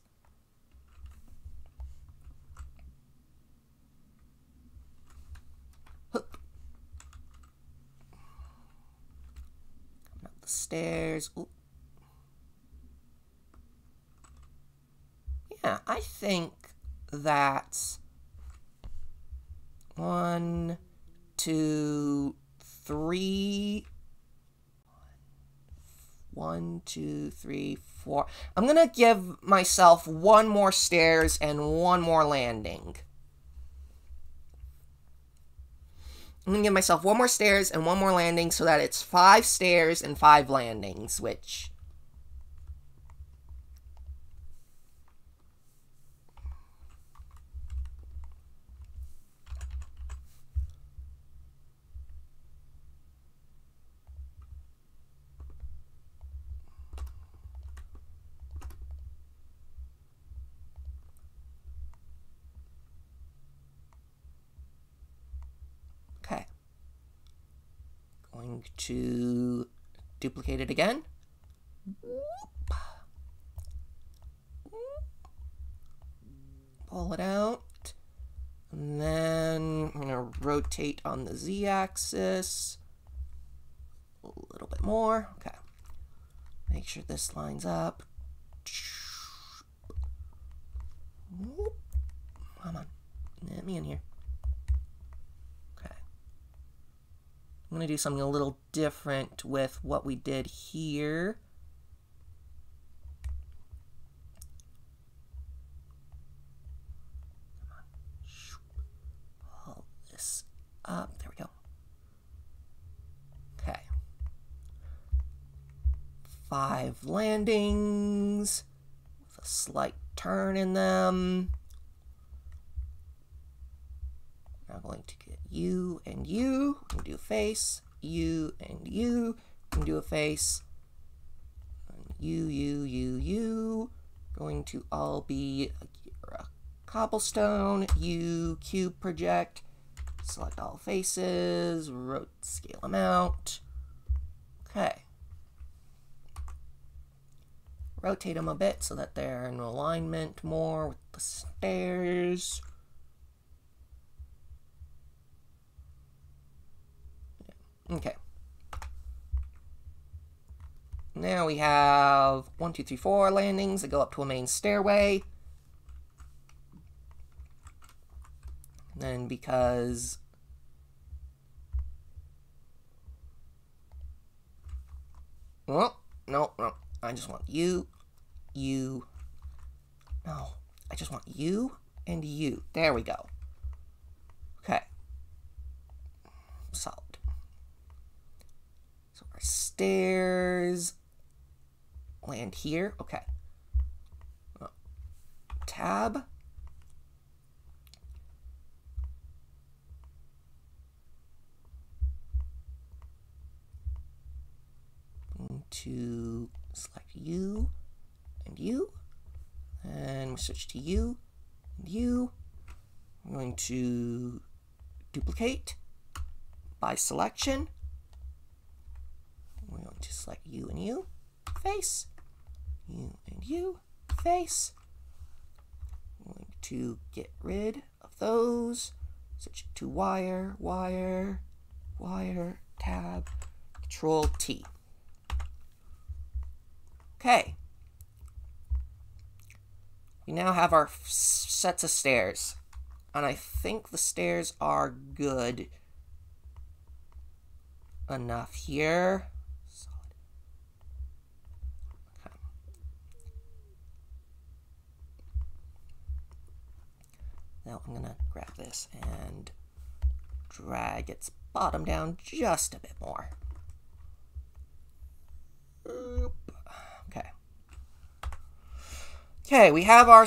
Coming up the stairs. Ooh. Yeah, I think that's 1, 2, 3. 1, 2, 3, 4. I'm gonna give myself 1 more stairs and 1 more landing. I'm gonna give myself 1 more stairs and 1 more landing so that it's 5 stairs and 5 landings, which... Okay. Going to duplicate it again. Pull it out. And then I'm going to rotate on the z-axis a little bit more. Okay. Make sure this lines up. Come on. Let me in here. Okay. I'm going to do something a little different with what we did here. Pull this up. There we go. Okay. 5 landings with a slight turn in them. Now going to get you and you. We can do a face. You and you. We can do a face. And you. Going to all be a cobblestone. You cube project. Select all faces. Scale them out. Okay. Rotate them a bit so that they're in alignment more with the stairs. Okay. Now we have 1, 2, 3, 4 landings that go up to a main stairway. And then because no. I just want you. No. I just want you and you. There we go. Okay. Solid. So our stairs land here. Okay. Tab. To select you and you, and we switch to you and you. I'm going to duplicate by selection. We're going to select you and you, face, you and you, face. I'm going to get rid of those, switch to wire, tab, Control T. Okay. We now have our sets of stairs. And I think the stairs are good enough here. Okay. Now I'm going to grab this and drag its bottom down just a bit more. Oop. Okay, we have our...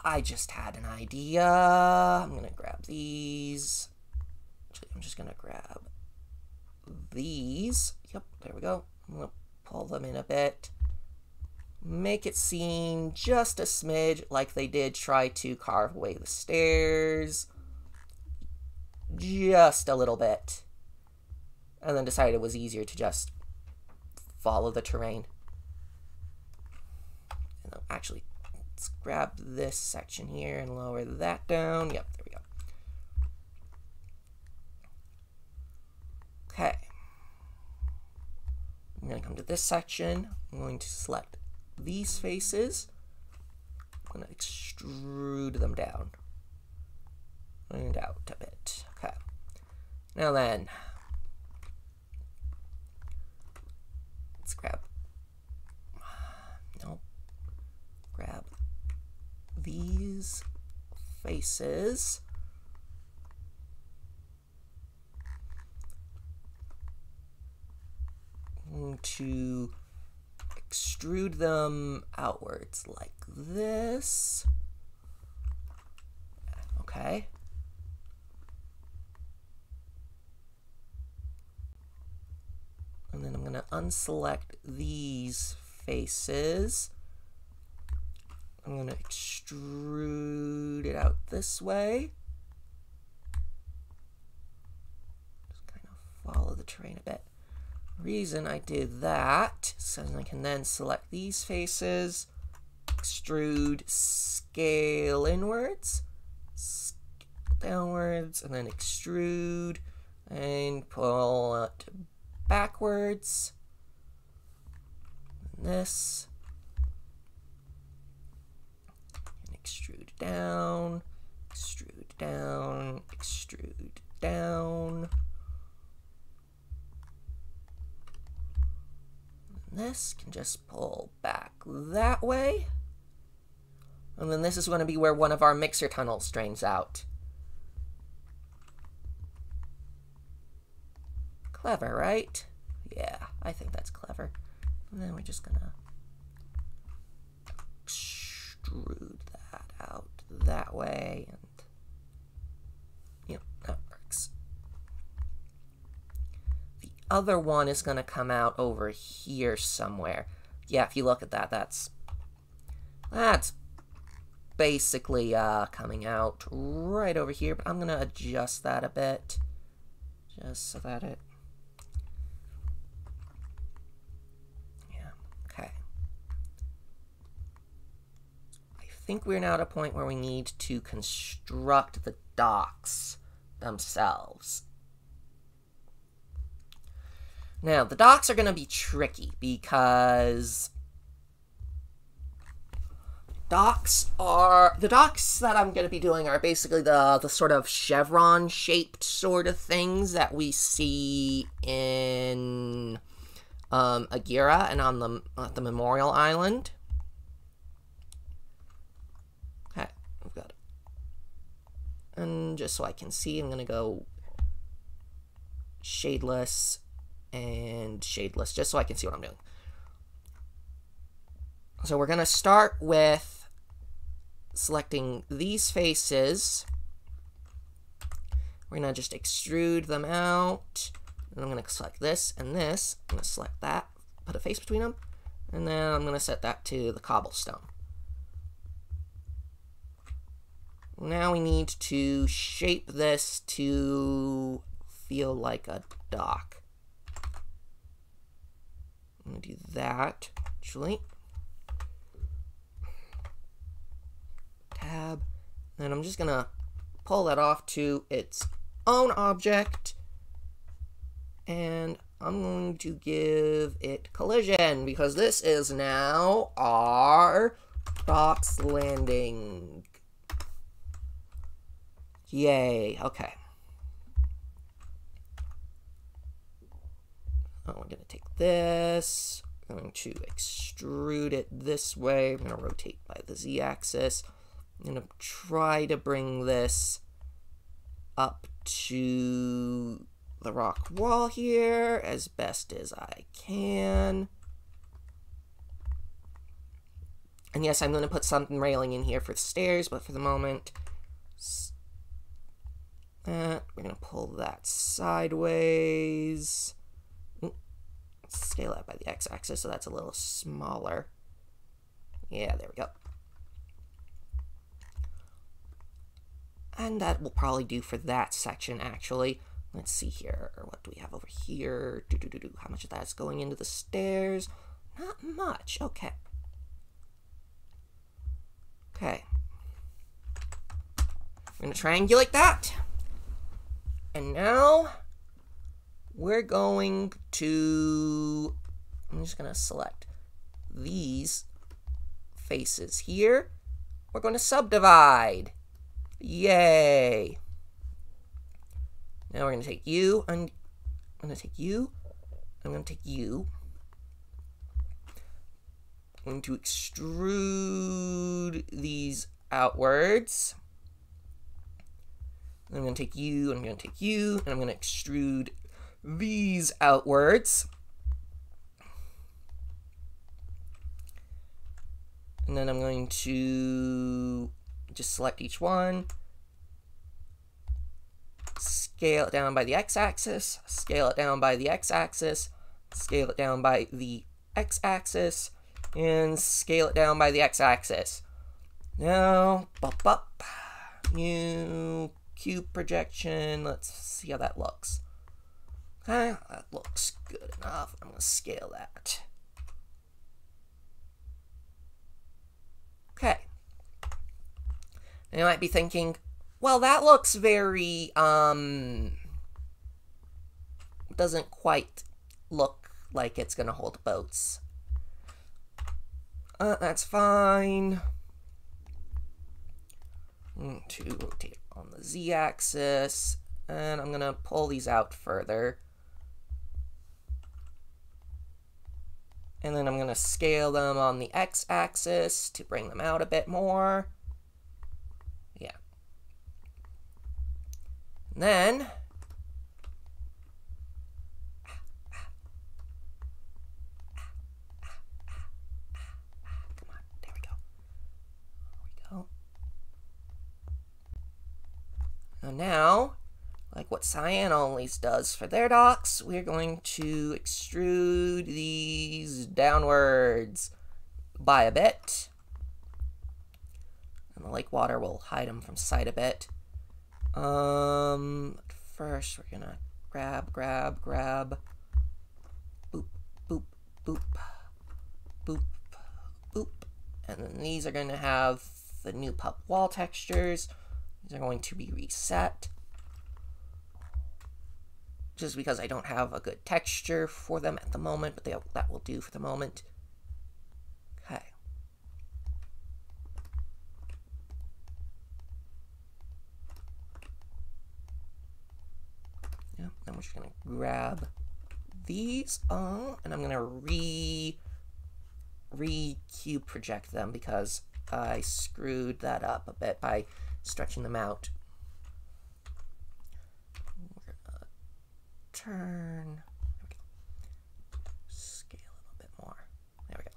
I just had an idea. I'm going to grab these. Actually, I'm just going to grab these. Yep, there we go. I'm going to pull them in a bit. Make it seem just a smidge like they did try to carve away the stairs. Just a little bit. And then decided it was easier to just follow the terrain. Actually, let's grab this section here and lower that down. Yep, there we go. Okay. I'm going to come to this section. I'm going to select these faces. I'm going to extrude them down and out a bit. Okay. Now then, let's grab these faces. To extrude them outwards like this. Okay. And then I'm going to unselect these faces. I'm going to extrude it out this way. Just kind of follow the terrain a bit. The reason I did that is so I can then select these faces, extrude, scale inwards, scale downwards, and then extrude, and pull it backwards. And this. And extrude down, extrude down, extrude down. This can just pull back that way. And then this is going to be where one of our mixer tunnels drains out. Clever, right? Yeah, I think that's clever. And then we're just going to extrude that out that way. And, yep, that works. Other one is going to come out over here somewhere. Yeah, if you look at that, that's basically coming out right over here, but I'm going to adjust that a bit just so that it, yeah, okay. I think we're now at a point where we need to construct the docks themselves. Now, the docks are going to be tricky because the docks that I'm going to be doing are basically the sort of chevron-shaped sort of things that we see in Agira and on the Memorial Island. Okay, I've got it. And just so I can see, I'm going to go shadeless and shadeless, just so I can see what I'm doing. So we're going to start with selecting these faces. We're going to just extrude them out. And I'm going to select this and this. I'm going to select that, put a face between them, and then I'm going to set that to the cobblestone. Now we need to shape this to feel like a dock. I'm going to do that, actually. Tab. And I'm just going to pull that off to its own object. And I'm going to give it collision, because this is now our docks landing. Yay. Okay. Oh, we're going to take this, I'm going to extrude it this way, I'm going to rotate by the z-axis, I'm going to try to bring this up to the rock wall here as best as I can. And yes, I'm going to put some railing in here for the stairs, but for the moment, we're going to pull that sideways. Scale that by the x-axis so that's a little smaller. Yeah, there we go. And that will probably do for that section, actually. Let's see here. What do we have over here? How much of that is going into the stairs? Not much. Okay. Okay. We're going to triangulate that. And now we're going to, I'm just going to select these faces here. We're going to subdivide. Yay. Now we're going to take you, and I'm going to take you, I'm going to take you. I'm going to extrude these outwards. I'm going to take you, I'm going to take you, and I'm going to extrude these outwards. And then I'm going to just select each one, scale it down by the x-axis, scale it down by the x-axis, scale it down by the x-axis, and scale it down by the x-axis. Now, new cube projection. Let's see how that looks. Okay, that looks good enough. I'm going to scale that. And you might be thinking, well, that looks very, doesn't quite look like it's gonna hold boats. That's fine. To rotate on the z-axis, and I'm gonna pull these out further. And then I'm gonna scale them on the x-axis to bring them out a bit more. Yeah. And then come on, there we go. There we go. And now, like what Cyan Onlys does for their docks, we're going to extrude these downwards by a bit. And the lake water will hide them from sight a bit. First we're gonna grab. Boop, boop, boop, boop, boop. And then these are gonna have the new pup wall textures. These are going to be reset. Just because I don't have a good texture for them at the moment, but that will do for the moment. Okay. Yeah, then we're just gonna grab these, and I'm gonna re-cube project them because I screwed that up a bit by stretching them out. Turn. There we go. Scale a little bit more. There we go.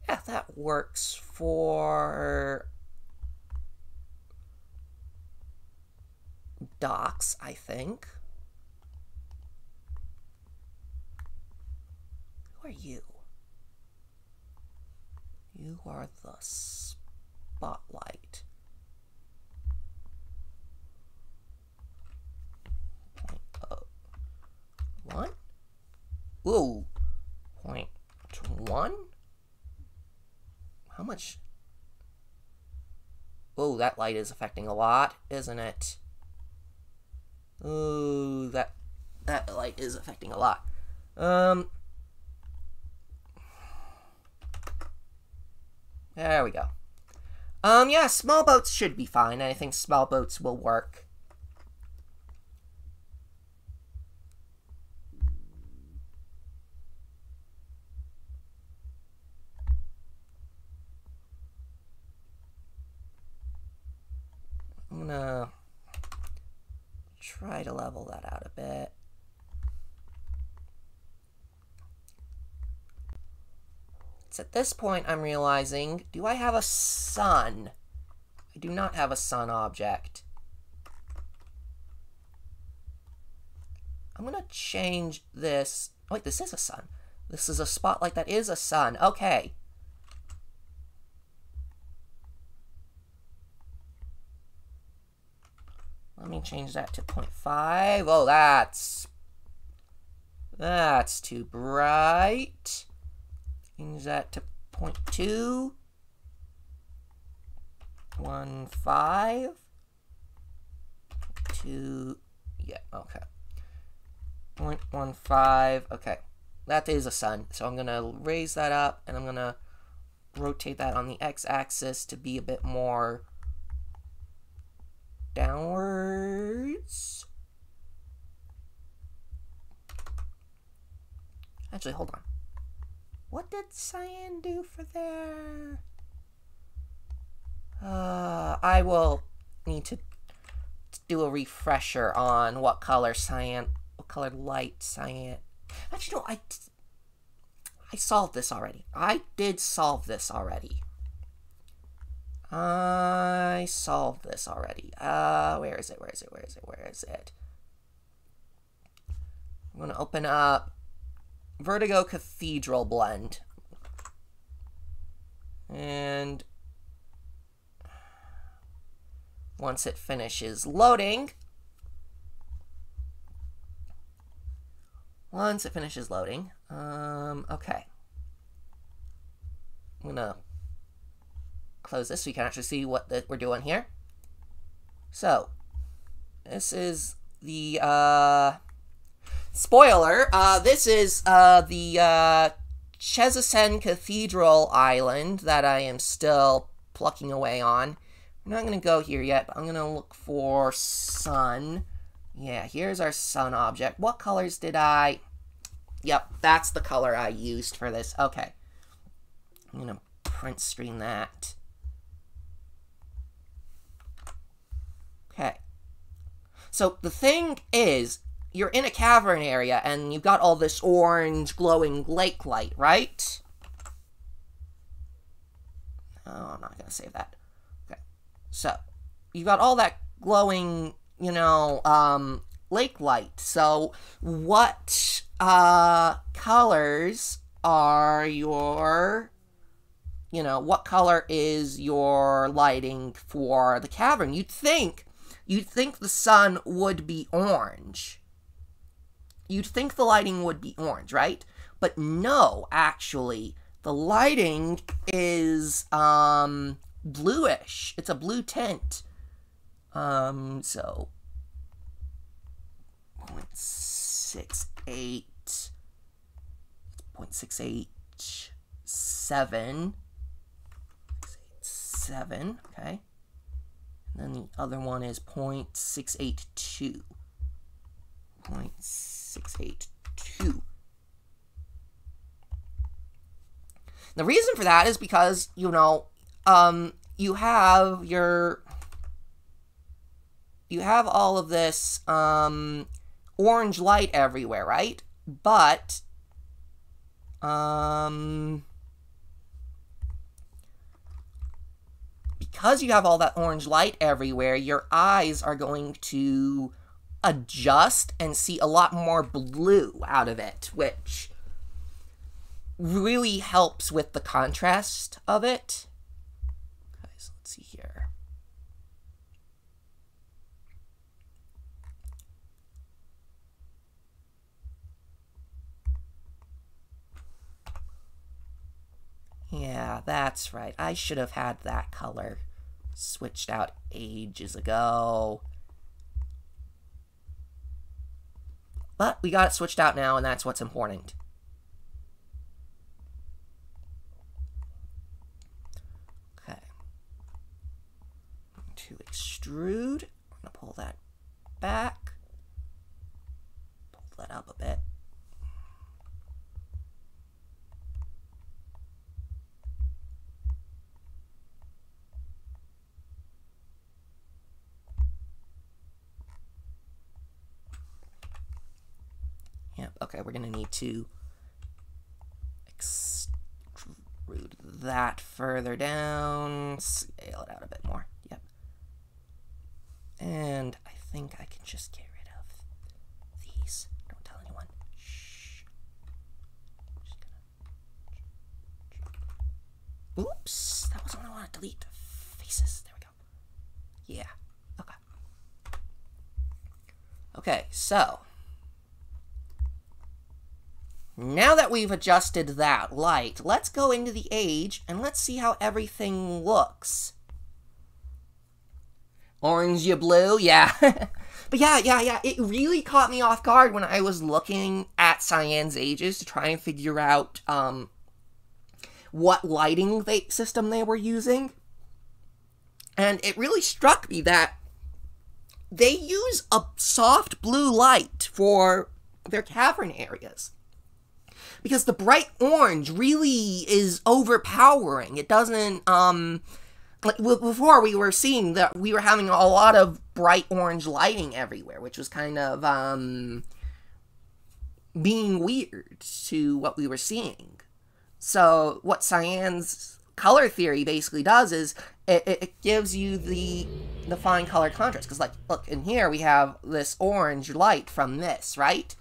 Yeah, that works for docks, I think. Who are you? You are the spotlight. 0.1? Ooh. 0.1? How much? Oh, that light is affecting a lot, isn't it? Ooh, that light is affecting a lot. There we go. Yeah, small boats should be fine. I think small boats will work. I'm gonna try to level that out a bit. It's at this point I'm realizing, do I have a sun? I do not have a sun object. I'm gonna change this. Wait, this is a sun. This is a spotlight that is a sun. Okay. Let me change that to 0.5. Oh, that's too bright. Change that to 0.2. 1.5. 2. Yeah, okay. 0.15. Okay. That is a sun. So I'm going to raise that up, and I'm going to rotate that on the x-axis to be a bit more downwards. Actually, hold on. What did Cyan do for there? I will need to do a refresher on what color light Cyan. Actually, no, I solved this already. I did solve this already. I solved this already. Where is it? I'm gonna open up Vertigo Cathedral Blend. And once it finishes loading, okay. I'm gonna close this so you can actually see what we're doing here. So, this is the, spoiler, this is, the, Chesasen Cathedral Island that I am still plucking away on. I'm not going to go here yet, but I'm going to look for sun. Yeah, here's our sun object. What colors did I... Yep, that's the color I used for this. Okay. I'm going to print screen that. Okay. So the thing is, you're in a cavern area, and you've got all this orange glowing lake light, right? Oh, I'm not going to save that. Okay. So, you've got all that glowing, you know, lake light. So, what colors are your... You know, what color is your lighting for the cavern? You'd think the sun would be orange. You'd think the lighting would be orange, right? But no, actually, the lighting is bluish. It's a blue tint. So 0.68, 0.687, okay. And then the other one is 0.682. 0.682. The reason for that is because, you know, you have all of this orange light everywhere, right? But because you have all that orange light everywhere, your eyes are going to adjust and see a lot more blue out of it, which really helps with the contrast of it. Okay, so let's see here. Yeah, that's right. I should have had that color switched out ages ago. But we got it switched out now, and that's what's important. Okay. To extrude, I'm going to pull that back. Pull that up a bit. Yep, okay, we're going to need to extrude that further down, scale it out a bit more, yep. And I think I can just get rid of these. Don't tell anyone. Shh. Oops, that wasn't what I wanted to delete. Faces, there we go. Yeah, okay. Okay, so... now that we've adjusted that light, let's go into the age and let's see how everything looks. Orange, you blue, yeah. But yeah, it really caught me off guard when I was looking at Cyan's ages to try and figure out what lighting system they were using. And it really struck me that they use a soft blue light for their cavern areas. Because the bright orange really is overpowering. It doesn't, like, before we were seeing that we were having a lot of bright orange lighting everywhere, which was kind of, being weird to what we were seeing. So, what Cyan's color theory basically does is, it gives you the fine color contrast. Because, like, look, in here we have this orange light from this, right?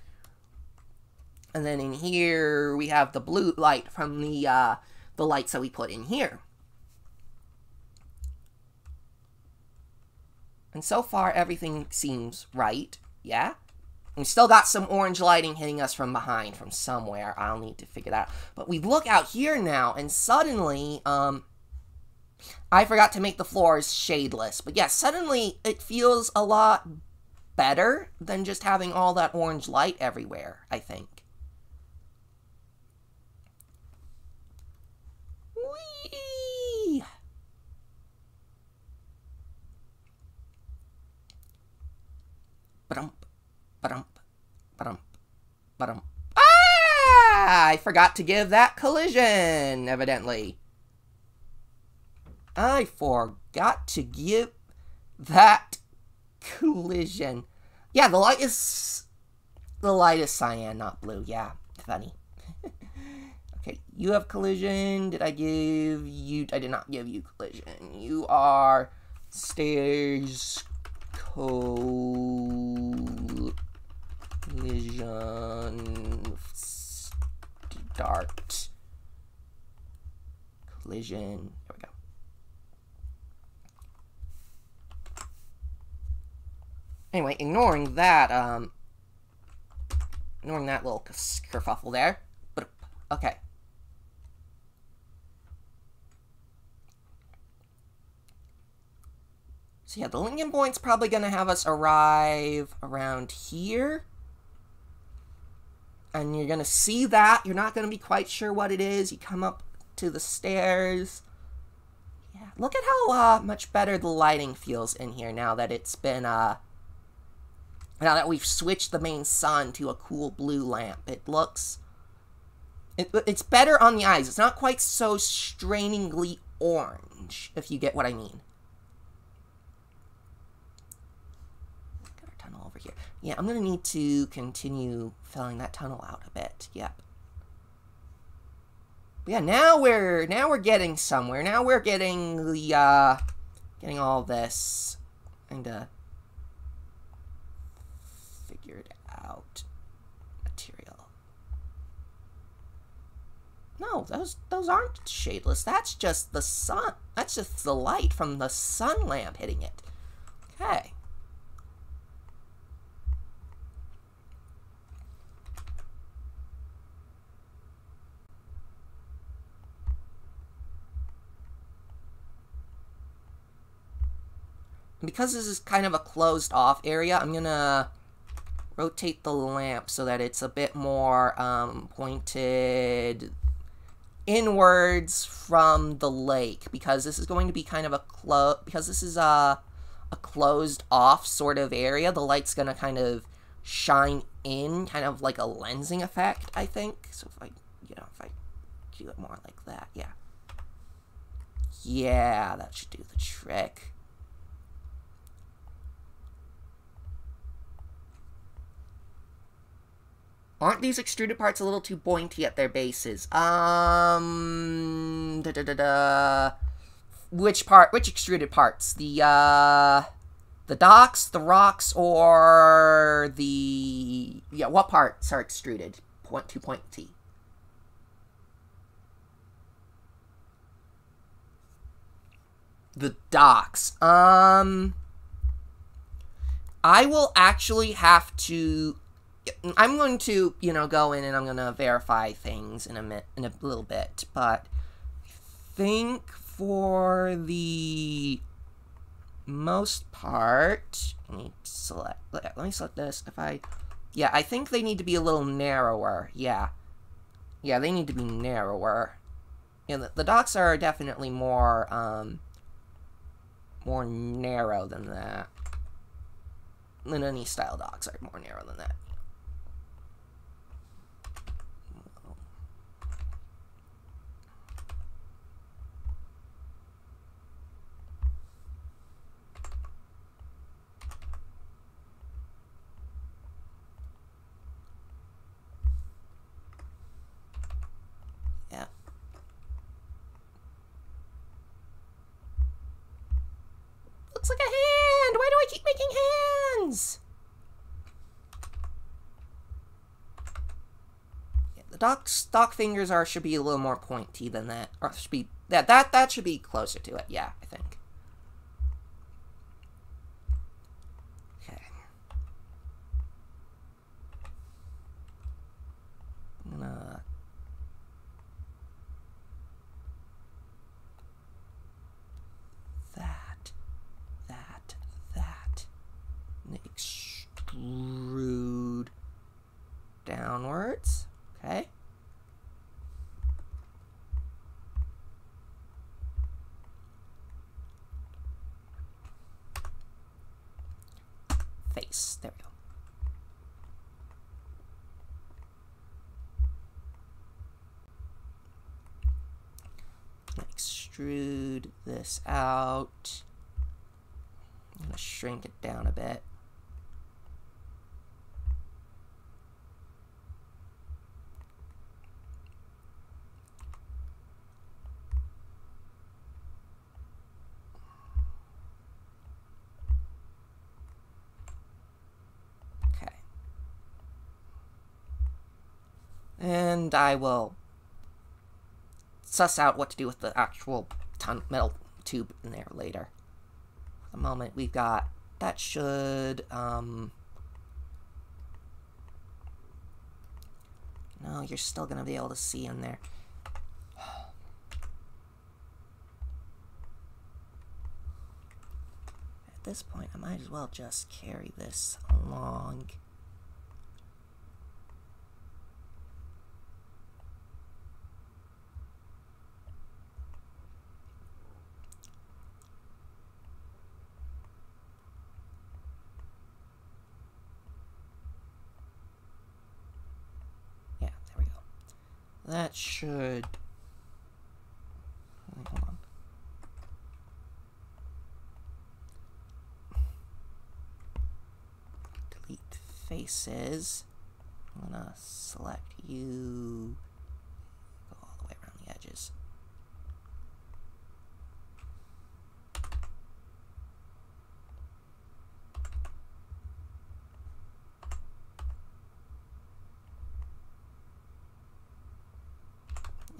And then in here, we have the blue light from the lights that we put in here. And so far, everything seems right, yeah? We still got some orange lighting hitting us from behind, from somewhere. I'll need to figure that out. But we look out here now, and suddenly, I forgot to make the floors shadeless. But yeah, suddenly it feels a lot better than just having all that orange light everywhere, I think. Whee! Ba-dum. Ba-dum, ba-dum, ba-dum. Ah! I forgot to give that collision, evidently. I forgot to give that collision. Yeah, the light is cyan, not blue. Yeah, funny. Okay, you have collision. Did I give you... I did not give you collision. You are stairs collision start. Collision. There we go. Anyway, ignoring that little kerfuffle there. But okay. So yeah, the Lincoln Point's probably gonna have us arrive around here. And you're gonna see that. You're not gonna be quite sure what it is. You come up to the stairs. Yeah, look at how much better the lighting feels in here now that it's been now that we've switched the main sun to a cool blue lamp. It looks... It's better on the eyes. It's not quite so strainingly orange, if you get what I mean. Got our tunnel over here. Yeah, I'm gonna need to continue filling that tunnel out a bit. Yep. But yeah, now we're getting somewhere. Now we're getting the getting all this and figured out material. No, those aren't shadeless. That's just the sun. That's just the light from the sun lamp hitting it. Okay. Because this is kind of a closed off area, I'm gonna rotate the lamp so that it's a bit more pointed inwards from the lake, because this is going to be kind of a closed off sort of area. The light's gonna kind of shine in, kind of like a lensing effect, I think. So if I do it more like that, yeah, that should do the trick. Aren't these extruded parts a little too pointy at their bases? Which extruded parts? The docks, the rocks, or the... Yeah, what parts are extruded? Too pointy. The docks. I will actually have to... I'm going to, go in and I'm going to verify things in a little bit, but I think for the most part, let me select this. Yeah, I think they need to be a little narrower. Yeah, they need to be narrower. Yeah, the docks are definitely more narrow than that. Than any style docks are more narrow than that. Looks like a hand! Why do I keep making hands? Yeah, the stock fingers should be a little more pointy than that. Or should be that should be closer to it, yeah, I think. Okay. face. There we go. Extrude this out. I'm going to shrink it down a bit. Okay. And I will suss out what to do with the actual metal tube in there later. For the moment, we've got, that should, no, you're still going to be able to see in there. At this point, I might as well just carry this along. That should... Hold on. Delete faces. I'm gonna select you. Go all the way around the edges.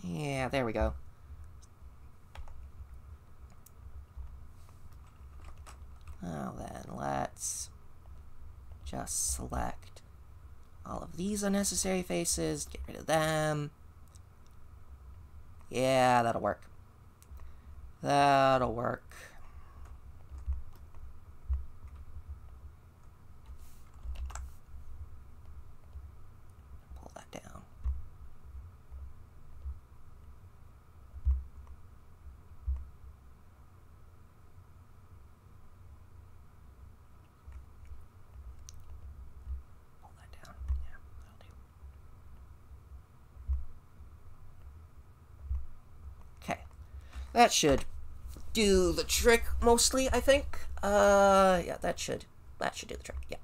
Yeah, there we go. Now then, let's just select all of these unnecessary faces, get rid of them. Yeah, that'll work. That'll work. Pull that down. That should do the trick, mostly, I think. Yeah, that should do the trick, yeah.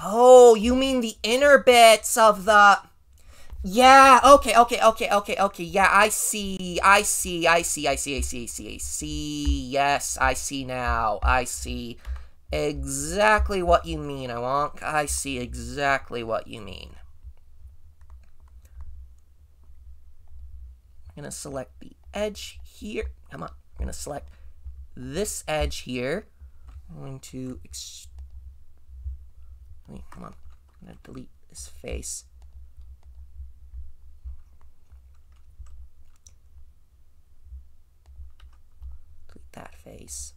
Oh, you mean the inner bits of the... Yeah, okay, yeah, I see, yes, I see now, I see exactly what you mean, Awonk, I see exactly what you mean. I'm gonna select the edge here, come on, I'm gonna select this edge here, I'm going to, come on, I'm gonna delete this face. That face.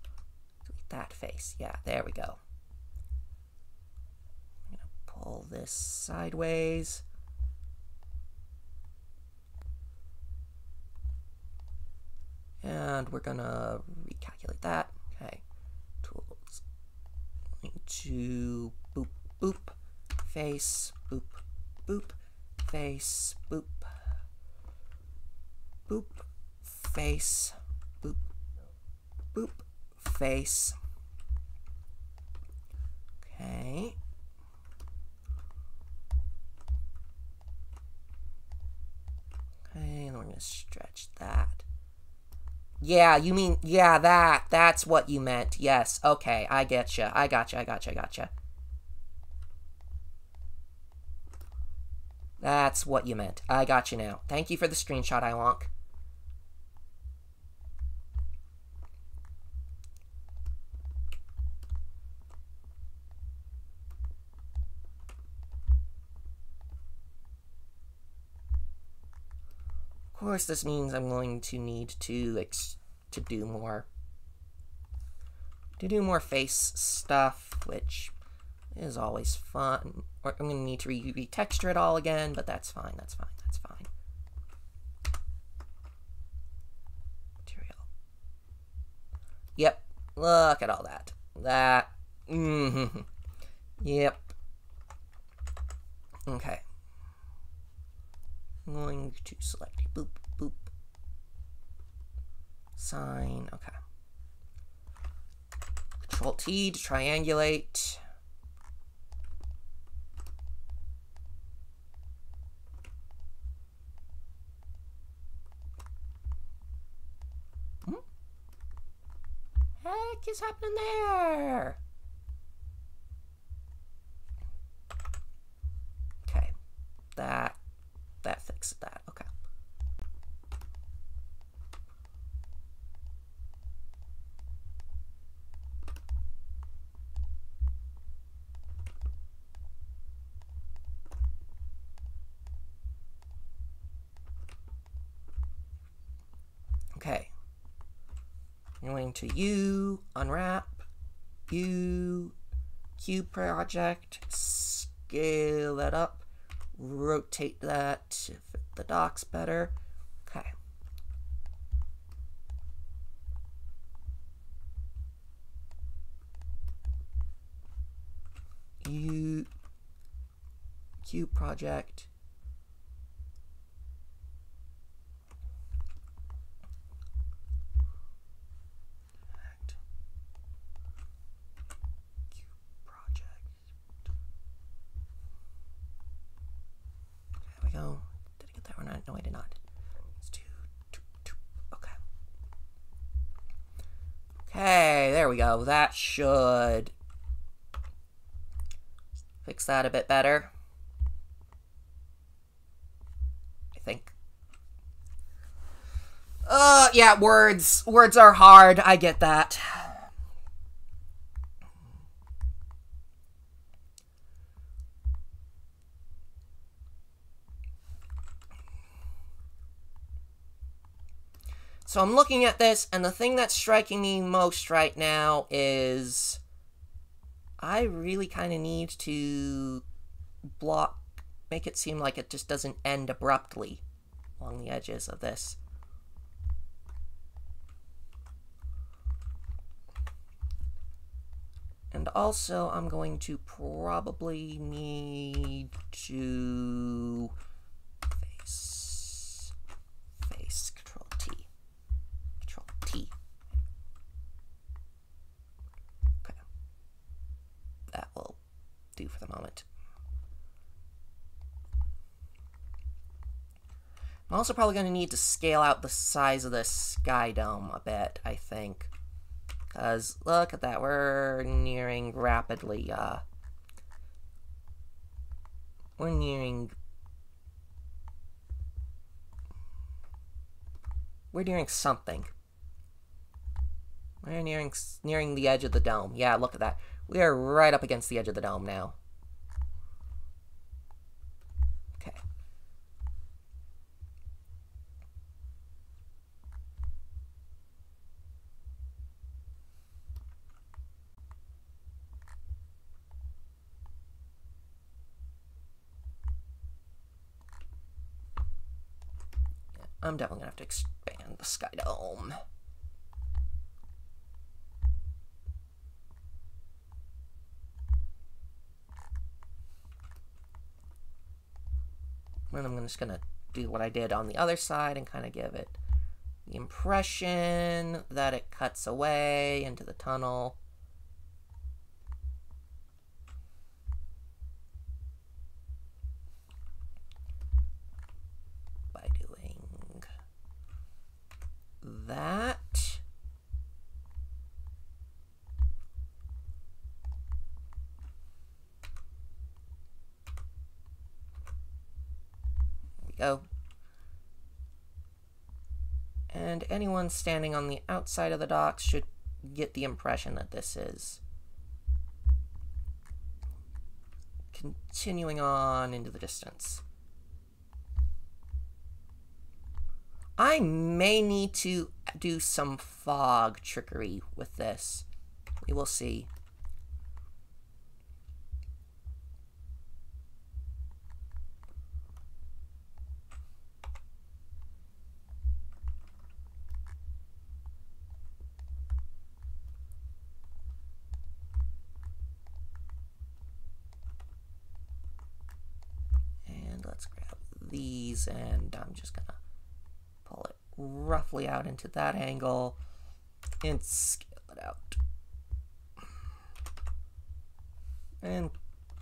Delete that face. Yeah, there we go. I'm gonna pull this sideways. And we're gonna recalculate that. Okay. Tools. Going to boop, boop, face, boop, boop, face, boop, boop, face, boop, boop, face. Okay. Okay, and we're gonna stretch that. Yeah, you mean, yeah, that's what you meant. Yes, okay, I getcha. I gotcha. That's what you meant. I got you now. Thank you for the screenshot, Iwonk. Of course, this means I'm going to need to do more to do more face stuff, which is always fun. I'm going to need to retexture it all again, but that's fine, that's fine, that's fine. Material. Yep, look at all that. That. Yep. Okay. I'm going to select boop, boop. Sign, okay. Control T to triangulate. Heck is happening there? Okay. That fixes that. Okay. Okay. I'm going to unwrap, cube project, scale that up, rotate that to fit the docks better. Okay. Cube project. Go. Did I get that one right? No, I did not. It's two. Okay. Okay, there we go. That should fix that a bit better. I think. Yeah, words. Words are hard. I get that. So I'm looking at this, and the thing that's striking me most right now is I really kind of need to make it seem like it just doesn't end abruptly along the edges of this. And also, I'm going to probably need to face, Control T. Okay. That will do for the moment. I'm also probably going to need to scale out the size of this sky dome a bit, I think. Because, look at that, we're nearing rapidly, we're nearing something. We're nearing the edge of the dome. Yeah, look at that. We are right up against the edge of the dome now. Okay. I'm definitely gonna have to expand the sky dome. And I'm just gonna do what I did on the other side and kind of give it the impression that it cuts away into the tunnel. By doing that. Go. And anyone standing on the outside of the docks should get the impression that this is continuing on into the distance. I may need to do some fog trickery with this, We will see. And let's grab these, and I'm just gonna pull it roughly out into that angle and scale it out. And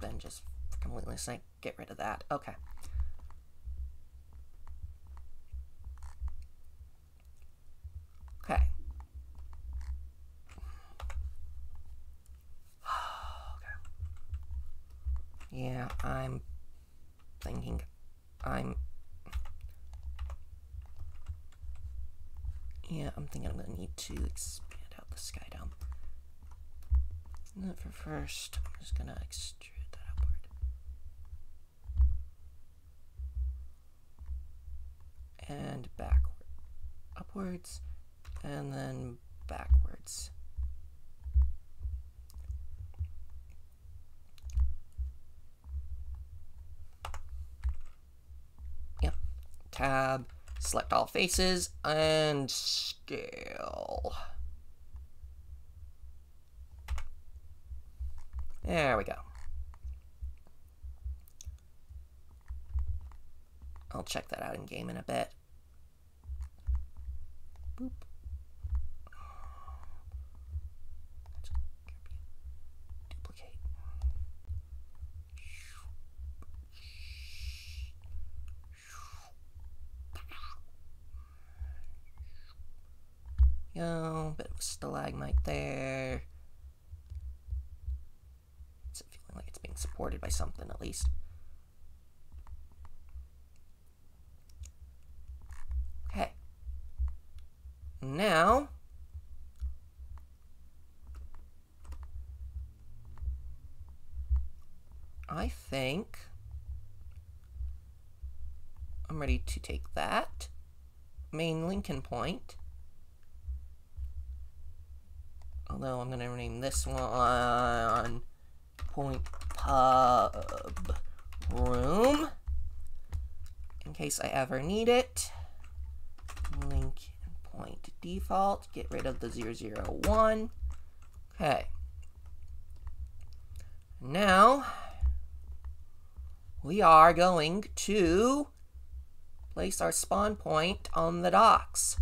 then just completely get rid of that. Okay. Okay. Yeah, I'm thinking I'm gonna need to expand out the sky dome. For first, I'm just gonna extrude that upward. And backward. Upwards, and then backwards. Yep. Tab, select all faces, and scale. There we go. I'll check that out in game in a bit. Boop. Duplicate. Yo, bit of a stalagmite there. It's feeling like it's being supported by something at least. Okay. Now, I think I'm ready to take that main Lincoln point. Although I'm going to rename this one Point Pub Room in case I ever need it. Lincoln Point default. Get rid of the 001. Okay. Now we are going to place our spawn point on the docks.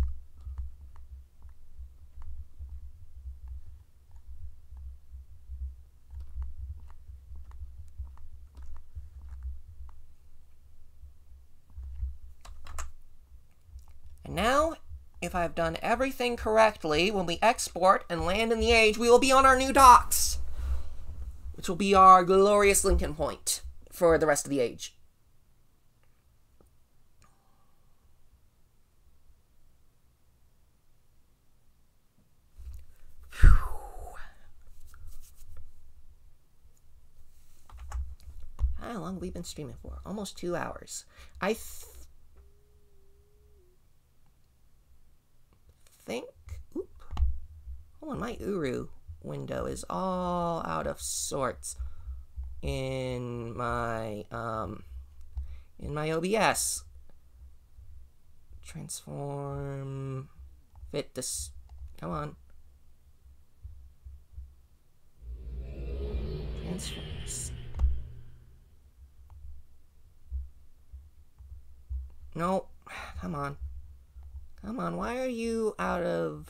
And now, if I've done everything correctly, when we export and land in the age, we will be on our new docks, which will be our glorious Lincoln Point for the rest of the age. Whew. How long have we been streaming for? Almost 2 hours. I think, hold on, my Uru window is all out of sorts in my OBS. Transform, fit this, come on. Transforms. No, come on. Come on, why are you out of...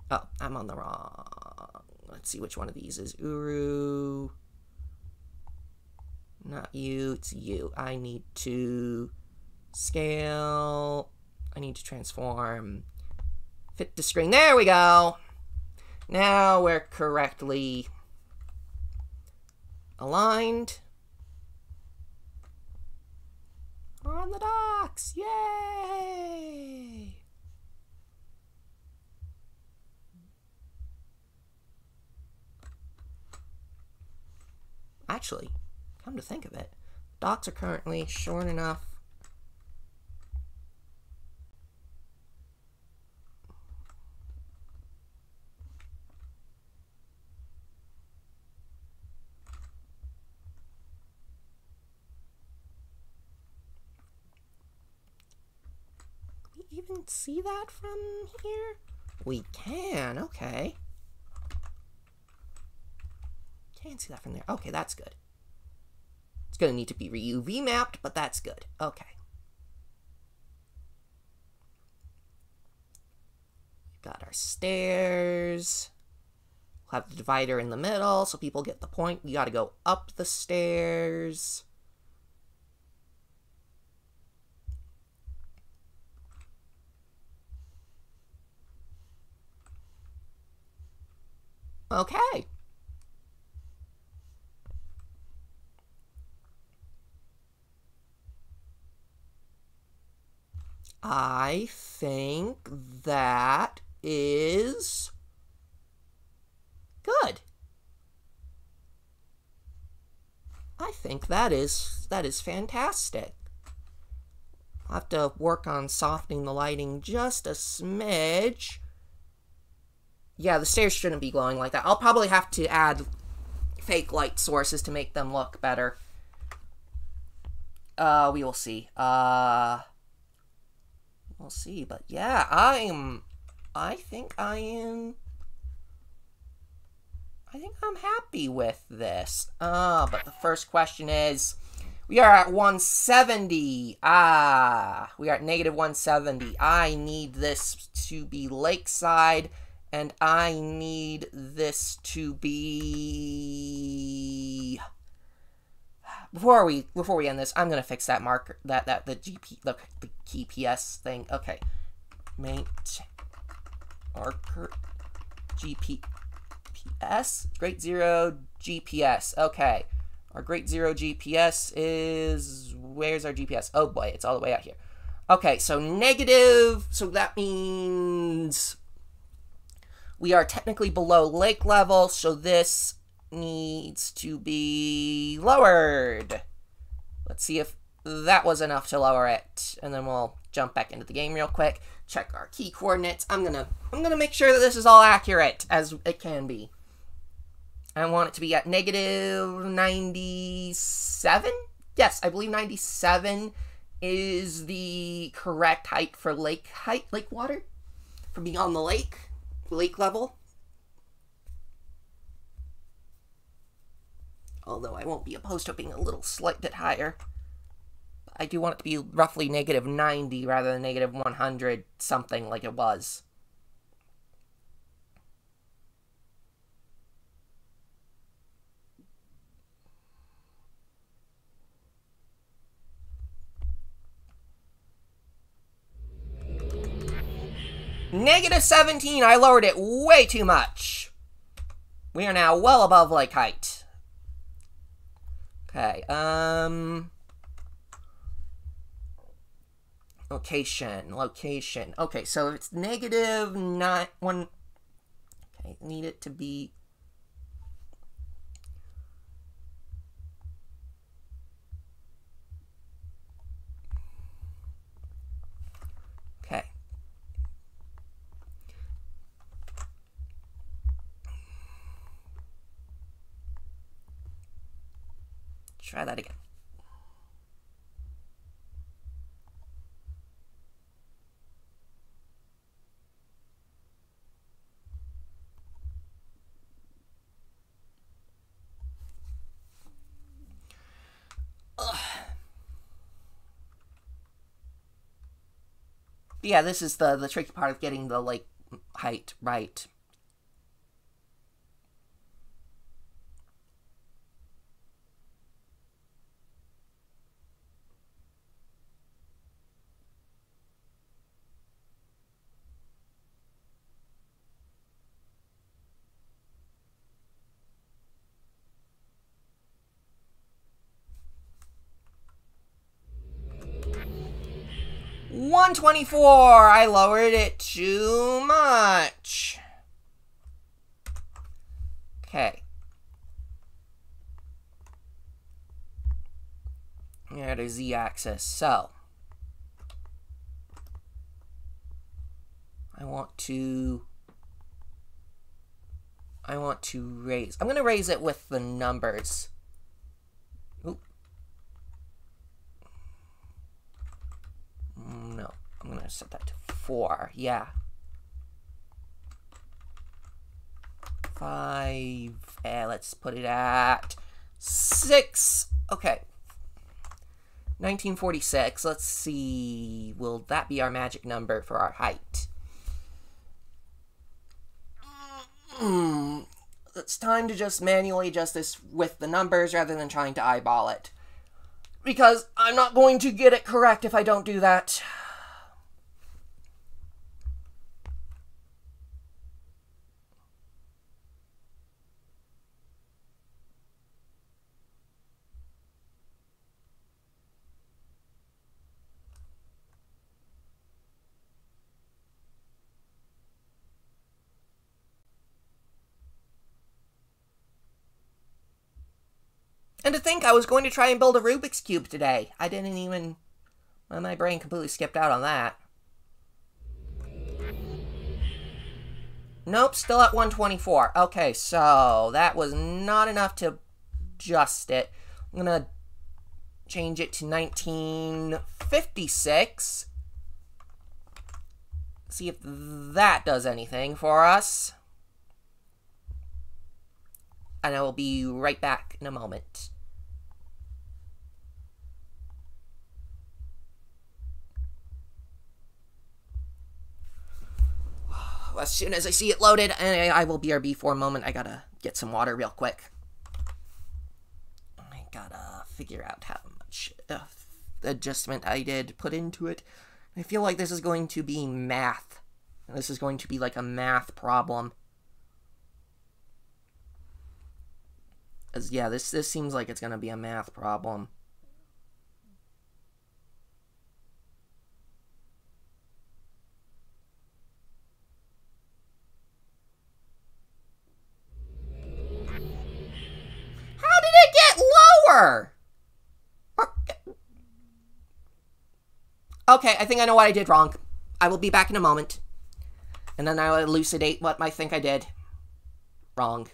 Oh, I'm on the wrong... Let's see which one of these is Uru. Not you, it's you. I need to scale. I need to transform. Fit the screen. There we go! Now we're correctly aligned. On the docks! Yay! Actually, come to think of it, docks are currently short enough. even see that from here? We can, okay. Can't see that from there. Okay, that's good. It's gonna need to be UV mapped, but that's good. Okay. We've got our stairs. We'll have the divider in the middle, so people get the point. We gotta go up the stairs. Okay. I think that is good. I think that is fantastic. I'll have to work on softening the lighting just a smidge. Yeah, the stairs shouldn't be glowing like that. I'll probably have to add fake light sources to make them look better. We will see. We'll see, but yeah, I think I'm happy with this. But the first question is, we are at 170. We are at negative 170. I need this to be lakeside, and I need this to be... Before we end this, I'm gonna fix that marker, the GPS thing. Okay, maint marker GPS Great Zero GPS. Okay, our Great Zero GPS is, where's our GPS? Oh boy, it's all the way out here. Okay, so negative. So that means we are technically below lake level. So this needs to be lowered. Let's see if that was enough to lower it, and then we'll jump back into the game real quick, check our key coordinates. I'm gonna make sure that this is all accurate as it can be. I want it to be at negative 97. Yes, I believe 97 is the correct height for lake water, for being on the lake level. Although I won't be opposed to it being a little slight bit higher. I do want it to be roughly negative 90 rather than negative 100 something like it was. Negative 17, I lowered it way too much. We are now well above lake height. Okay, location. Okay, so it's negative 1. Okay, need it to be... Okay. Try that again. Yeah, this is the tricky part of getting the lake height right. $124. I lowered it too much. Okay. Here the z-axis. So I want to raise. I'm going to raise it with the numbers. Oop. No. I'm going to set that to 4. Yeah. 5. Let's put it at 6. Okay. 1946. Let's see. Will that be our magic number for our height? It's time to just manually adjust this with the numbers rather than trying to eyeball it. Because I'm not going to get it correct if I don't do that. And to think I was going to try and build a Rubik's Cube today. I didn't even... Well, my brain completely skipped out on that. Nope, still at 124. Okay, so that was not enough to adjust it. I'm going to change it to 1956. See if that does anything for us. And I will be right back in a moment. As soon as I see it loaded, I will BRB for a moment. I gotta get some water real quick. I gotta figure out how much adjustment I did put into it. I feel like this is going to be math. This is going to be like a math problem. Yeah, this seems like it's gonna be a math problem. How did it get lower? Okay, I think I know what I did wrong. I will be back in a moment. And then I'll elucidate what I think I did wrong.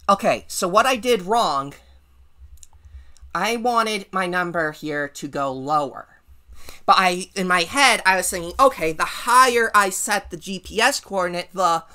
Okay, so what I did wrong, I wanted my number here to go lower. But in my head, I was thinking, okay, the higher I set the GPS coordinate, the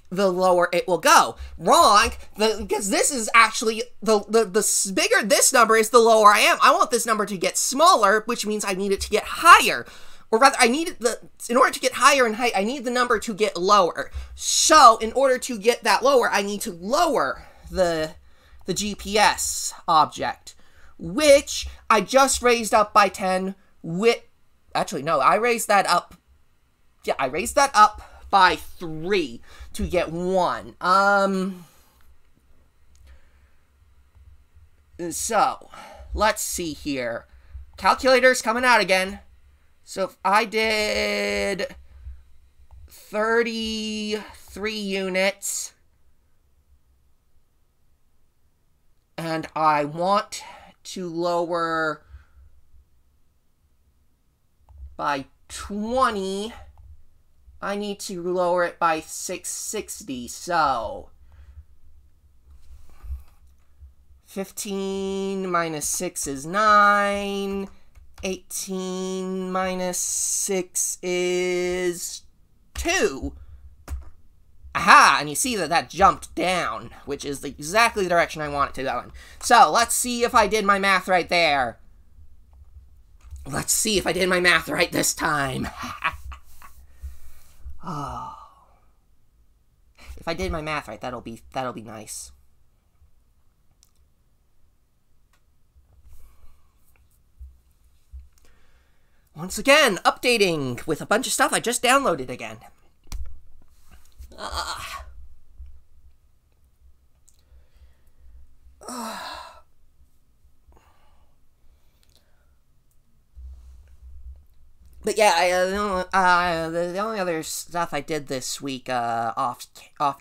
lower it will go. Wrong, because this is actually, the bigger this number is, the lower I am. I want this number to get smaller, which means I need it to get higher. Or rather, in order to get higher in height, I need the number to get lower. So, in order to get that lower, I need to lower the GPS object, which I just raised up by 10 actually, no, I raised that up. Yeah, I raised that up by 3 to get 1. So, let's see here. Calculator's coming out again. So if I did 33 units, and I want to lower by 20, I need to lower it by 660, so 15 minus 6 is 9. 18 minus 6 is 2. Aha! And you see that that jumped down, which is exactly the direction I want it to go in. So, let's see if I did my math right there. Let's see if I did my math right this time. Oh. If I did my math right, that'll be nice. Once again, updating with a bunch of stuff I just downloaded again. But yeah, the only other stuff I did this week off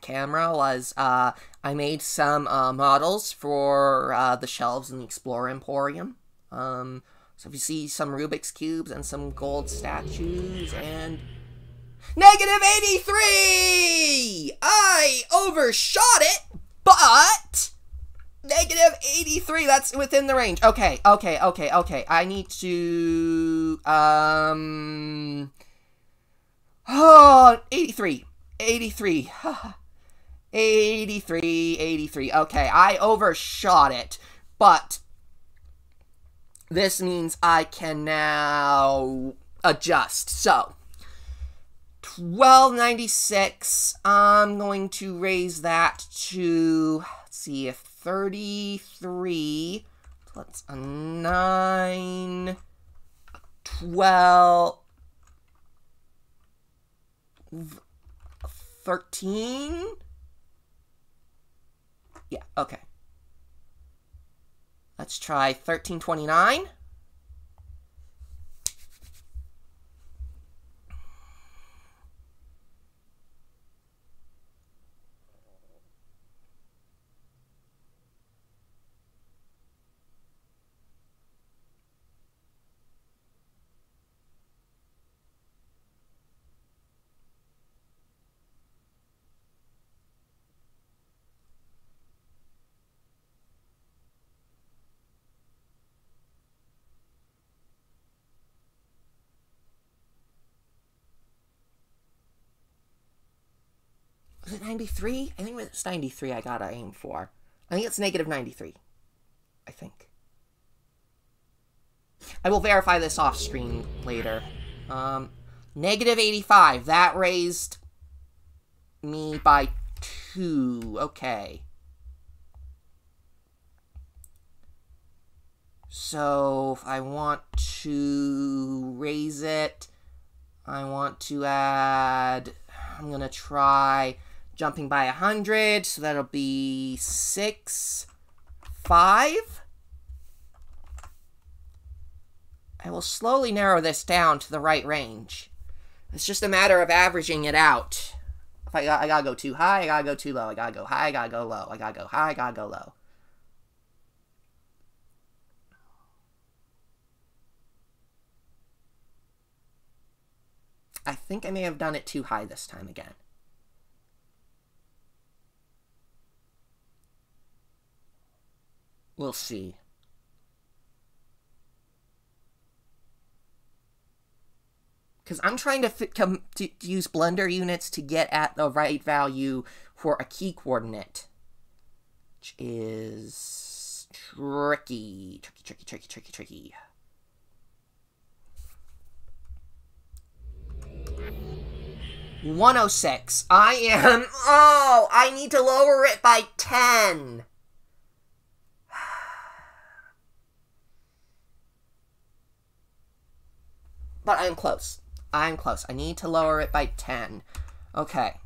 camera was I made some models for the shelves in the Explorer Emporium. So if you see some Rubik's Cubes and some gold statues and... -83! I overshot it, but... -83, that's within the range. Okay. I need to... 83. 83. Okay, I overshot it, but... this means I can now adjust. So, 1296, I'm going to raise that to, let's see, if 33, let's, 9, 12, 13? Yeah, okay. Let's try 1329. Was it 93? I think it's 93 I gotta aim for. I think it's -93. I think. I will verify this off screen later. -85. That raised me by 2. Okay. So, if I want to raise it, I want to add... I'm gonna try... jumping by 100, so that'll be 6, 5. I will slowly narrow this down to the right range. It's just a matter of averaging it out. If I gotta go too high, I gotta go too low. I gotta go high, I gotta go low. I gotta go high, I gotta go low. I think I may have done it too high this time again. We'll see. Because I'm trying to use Blender units to get at the right value for a key coordinate. Which is... tricky. Tricky. 106. I am... oh! I need to lower it by 10! But I'm close. I'm close. I need to lower it by 10. Okay.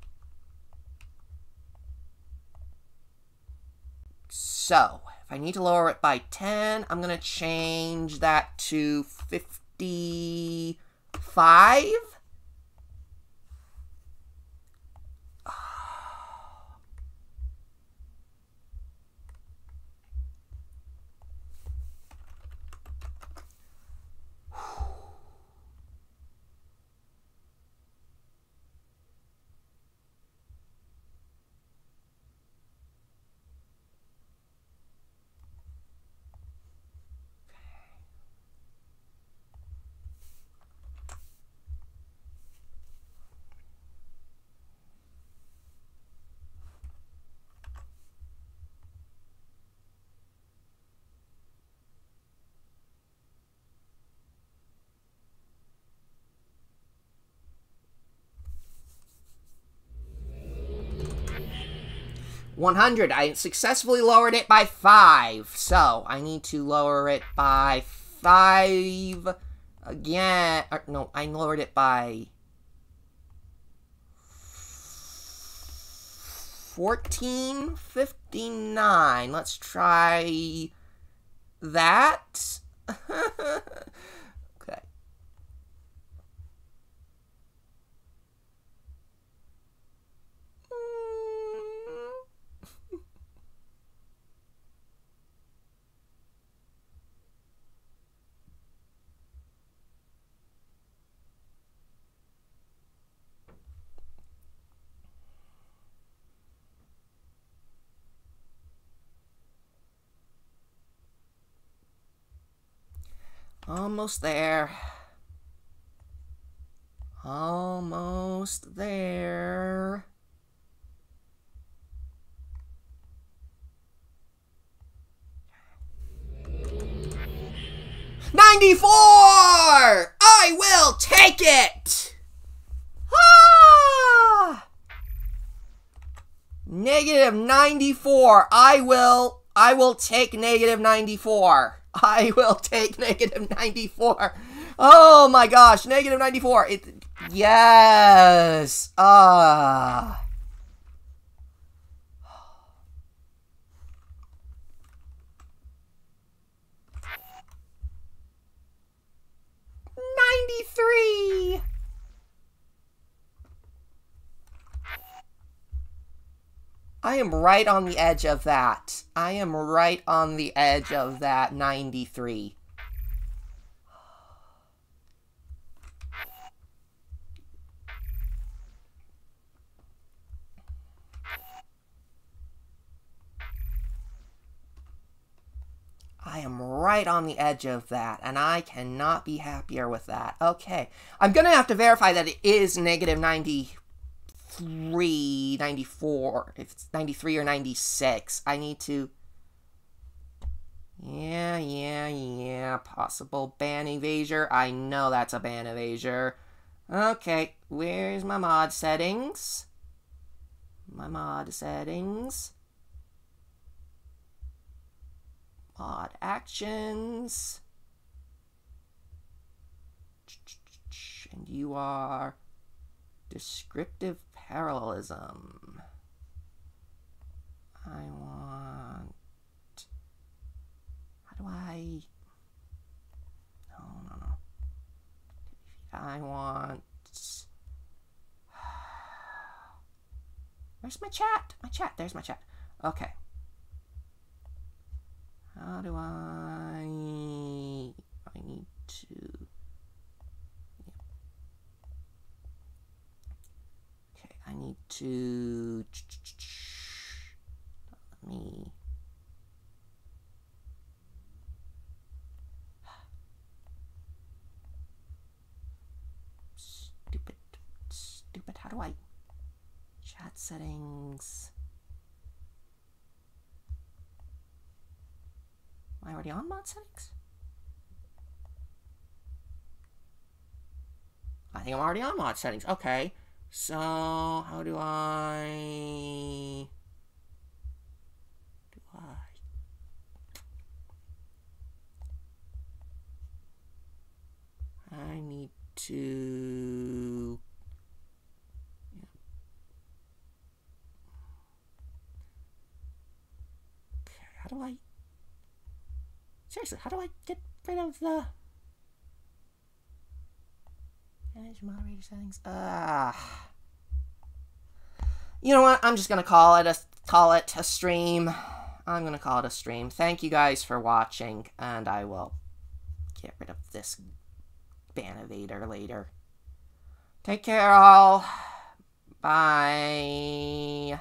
So, if I need to lower it by 10, I'm going to change that to 55. 100. I successfully lowered it by 5. So, I need to lower it by 5 again. Or, no, I lowered it by 1459. Let's try that. Okay. Almost there. Almost there. $94! I will take it! Ah! Negative 94. I will take negative 94. I will take negative 94. Oh my gosh, negative 94. Yes. Ah. 93. I am right on the edge of that. I am right on the edge of that 93. I am right on the edge of that, and I cannot be happier with that. Okay, I'm going to have to verify that it is negative 93, 94, if it's 93 or 96. I need to... Yeah, possible ban evasure. I know that's a ban evasure. Okay, where's my mod settings? My mod settings. Mod actions. And you are descriptive parallelism. I want... How do I... No. I want... Where's my chat? There's my chat. Okay. How do I need to... Okay, I need to... Let me... Stupid, how do I... Chat settings... Am I already on mod settings? I think I'm already on mod settings. Okay. So, how do I... I need to... Okay, how do I... Seriously, how do I get rid of the... Manage moderator settings? You know what? I'm just gonna call it a stream. I'm gonna call it a stream. Thank you guys for watching, and I will get rid of this ban evader later. Take care, all. Bye.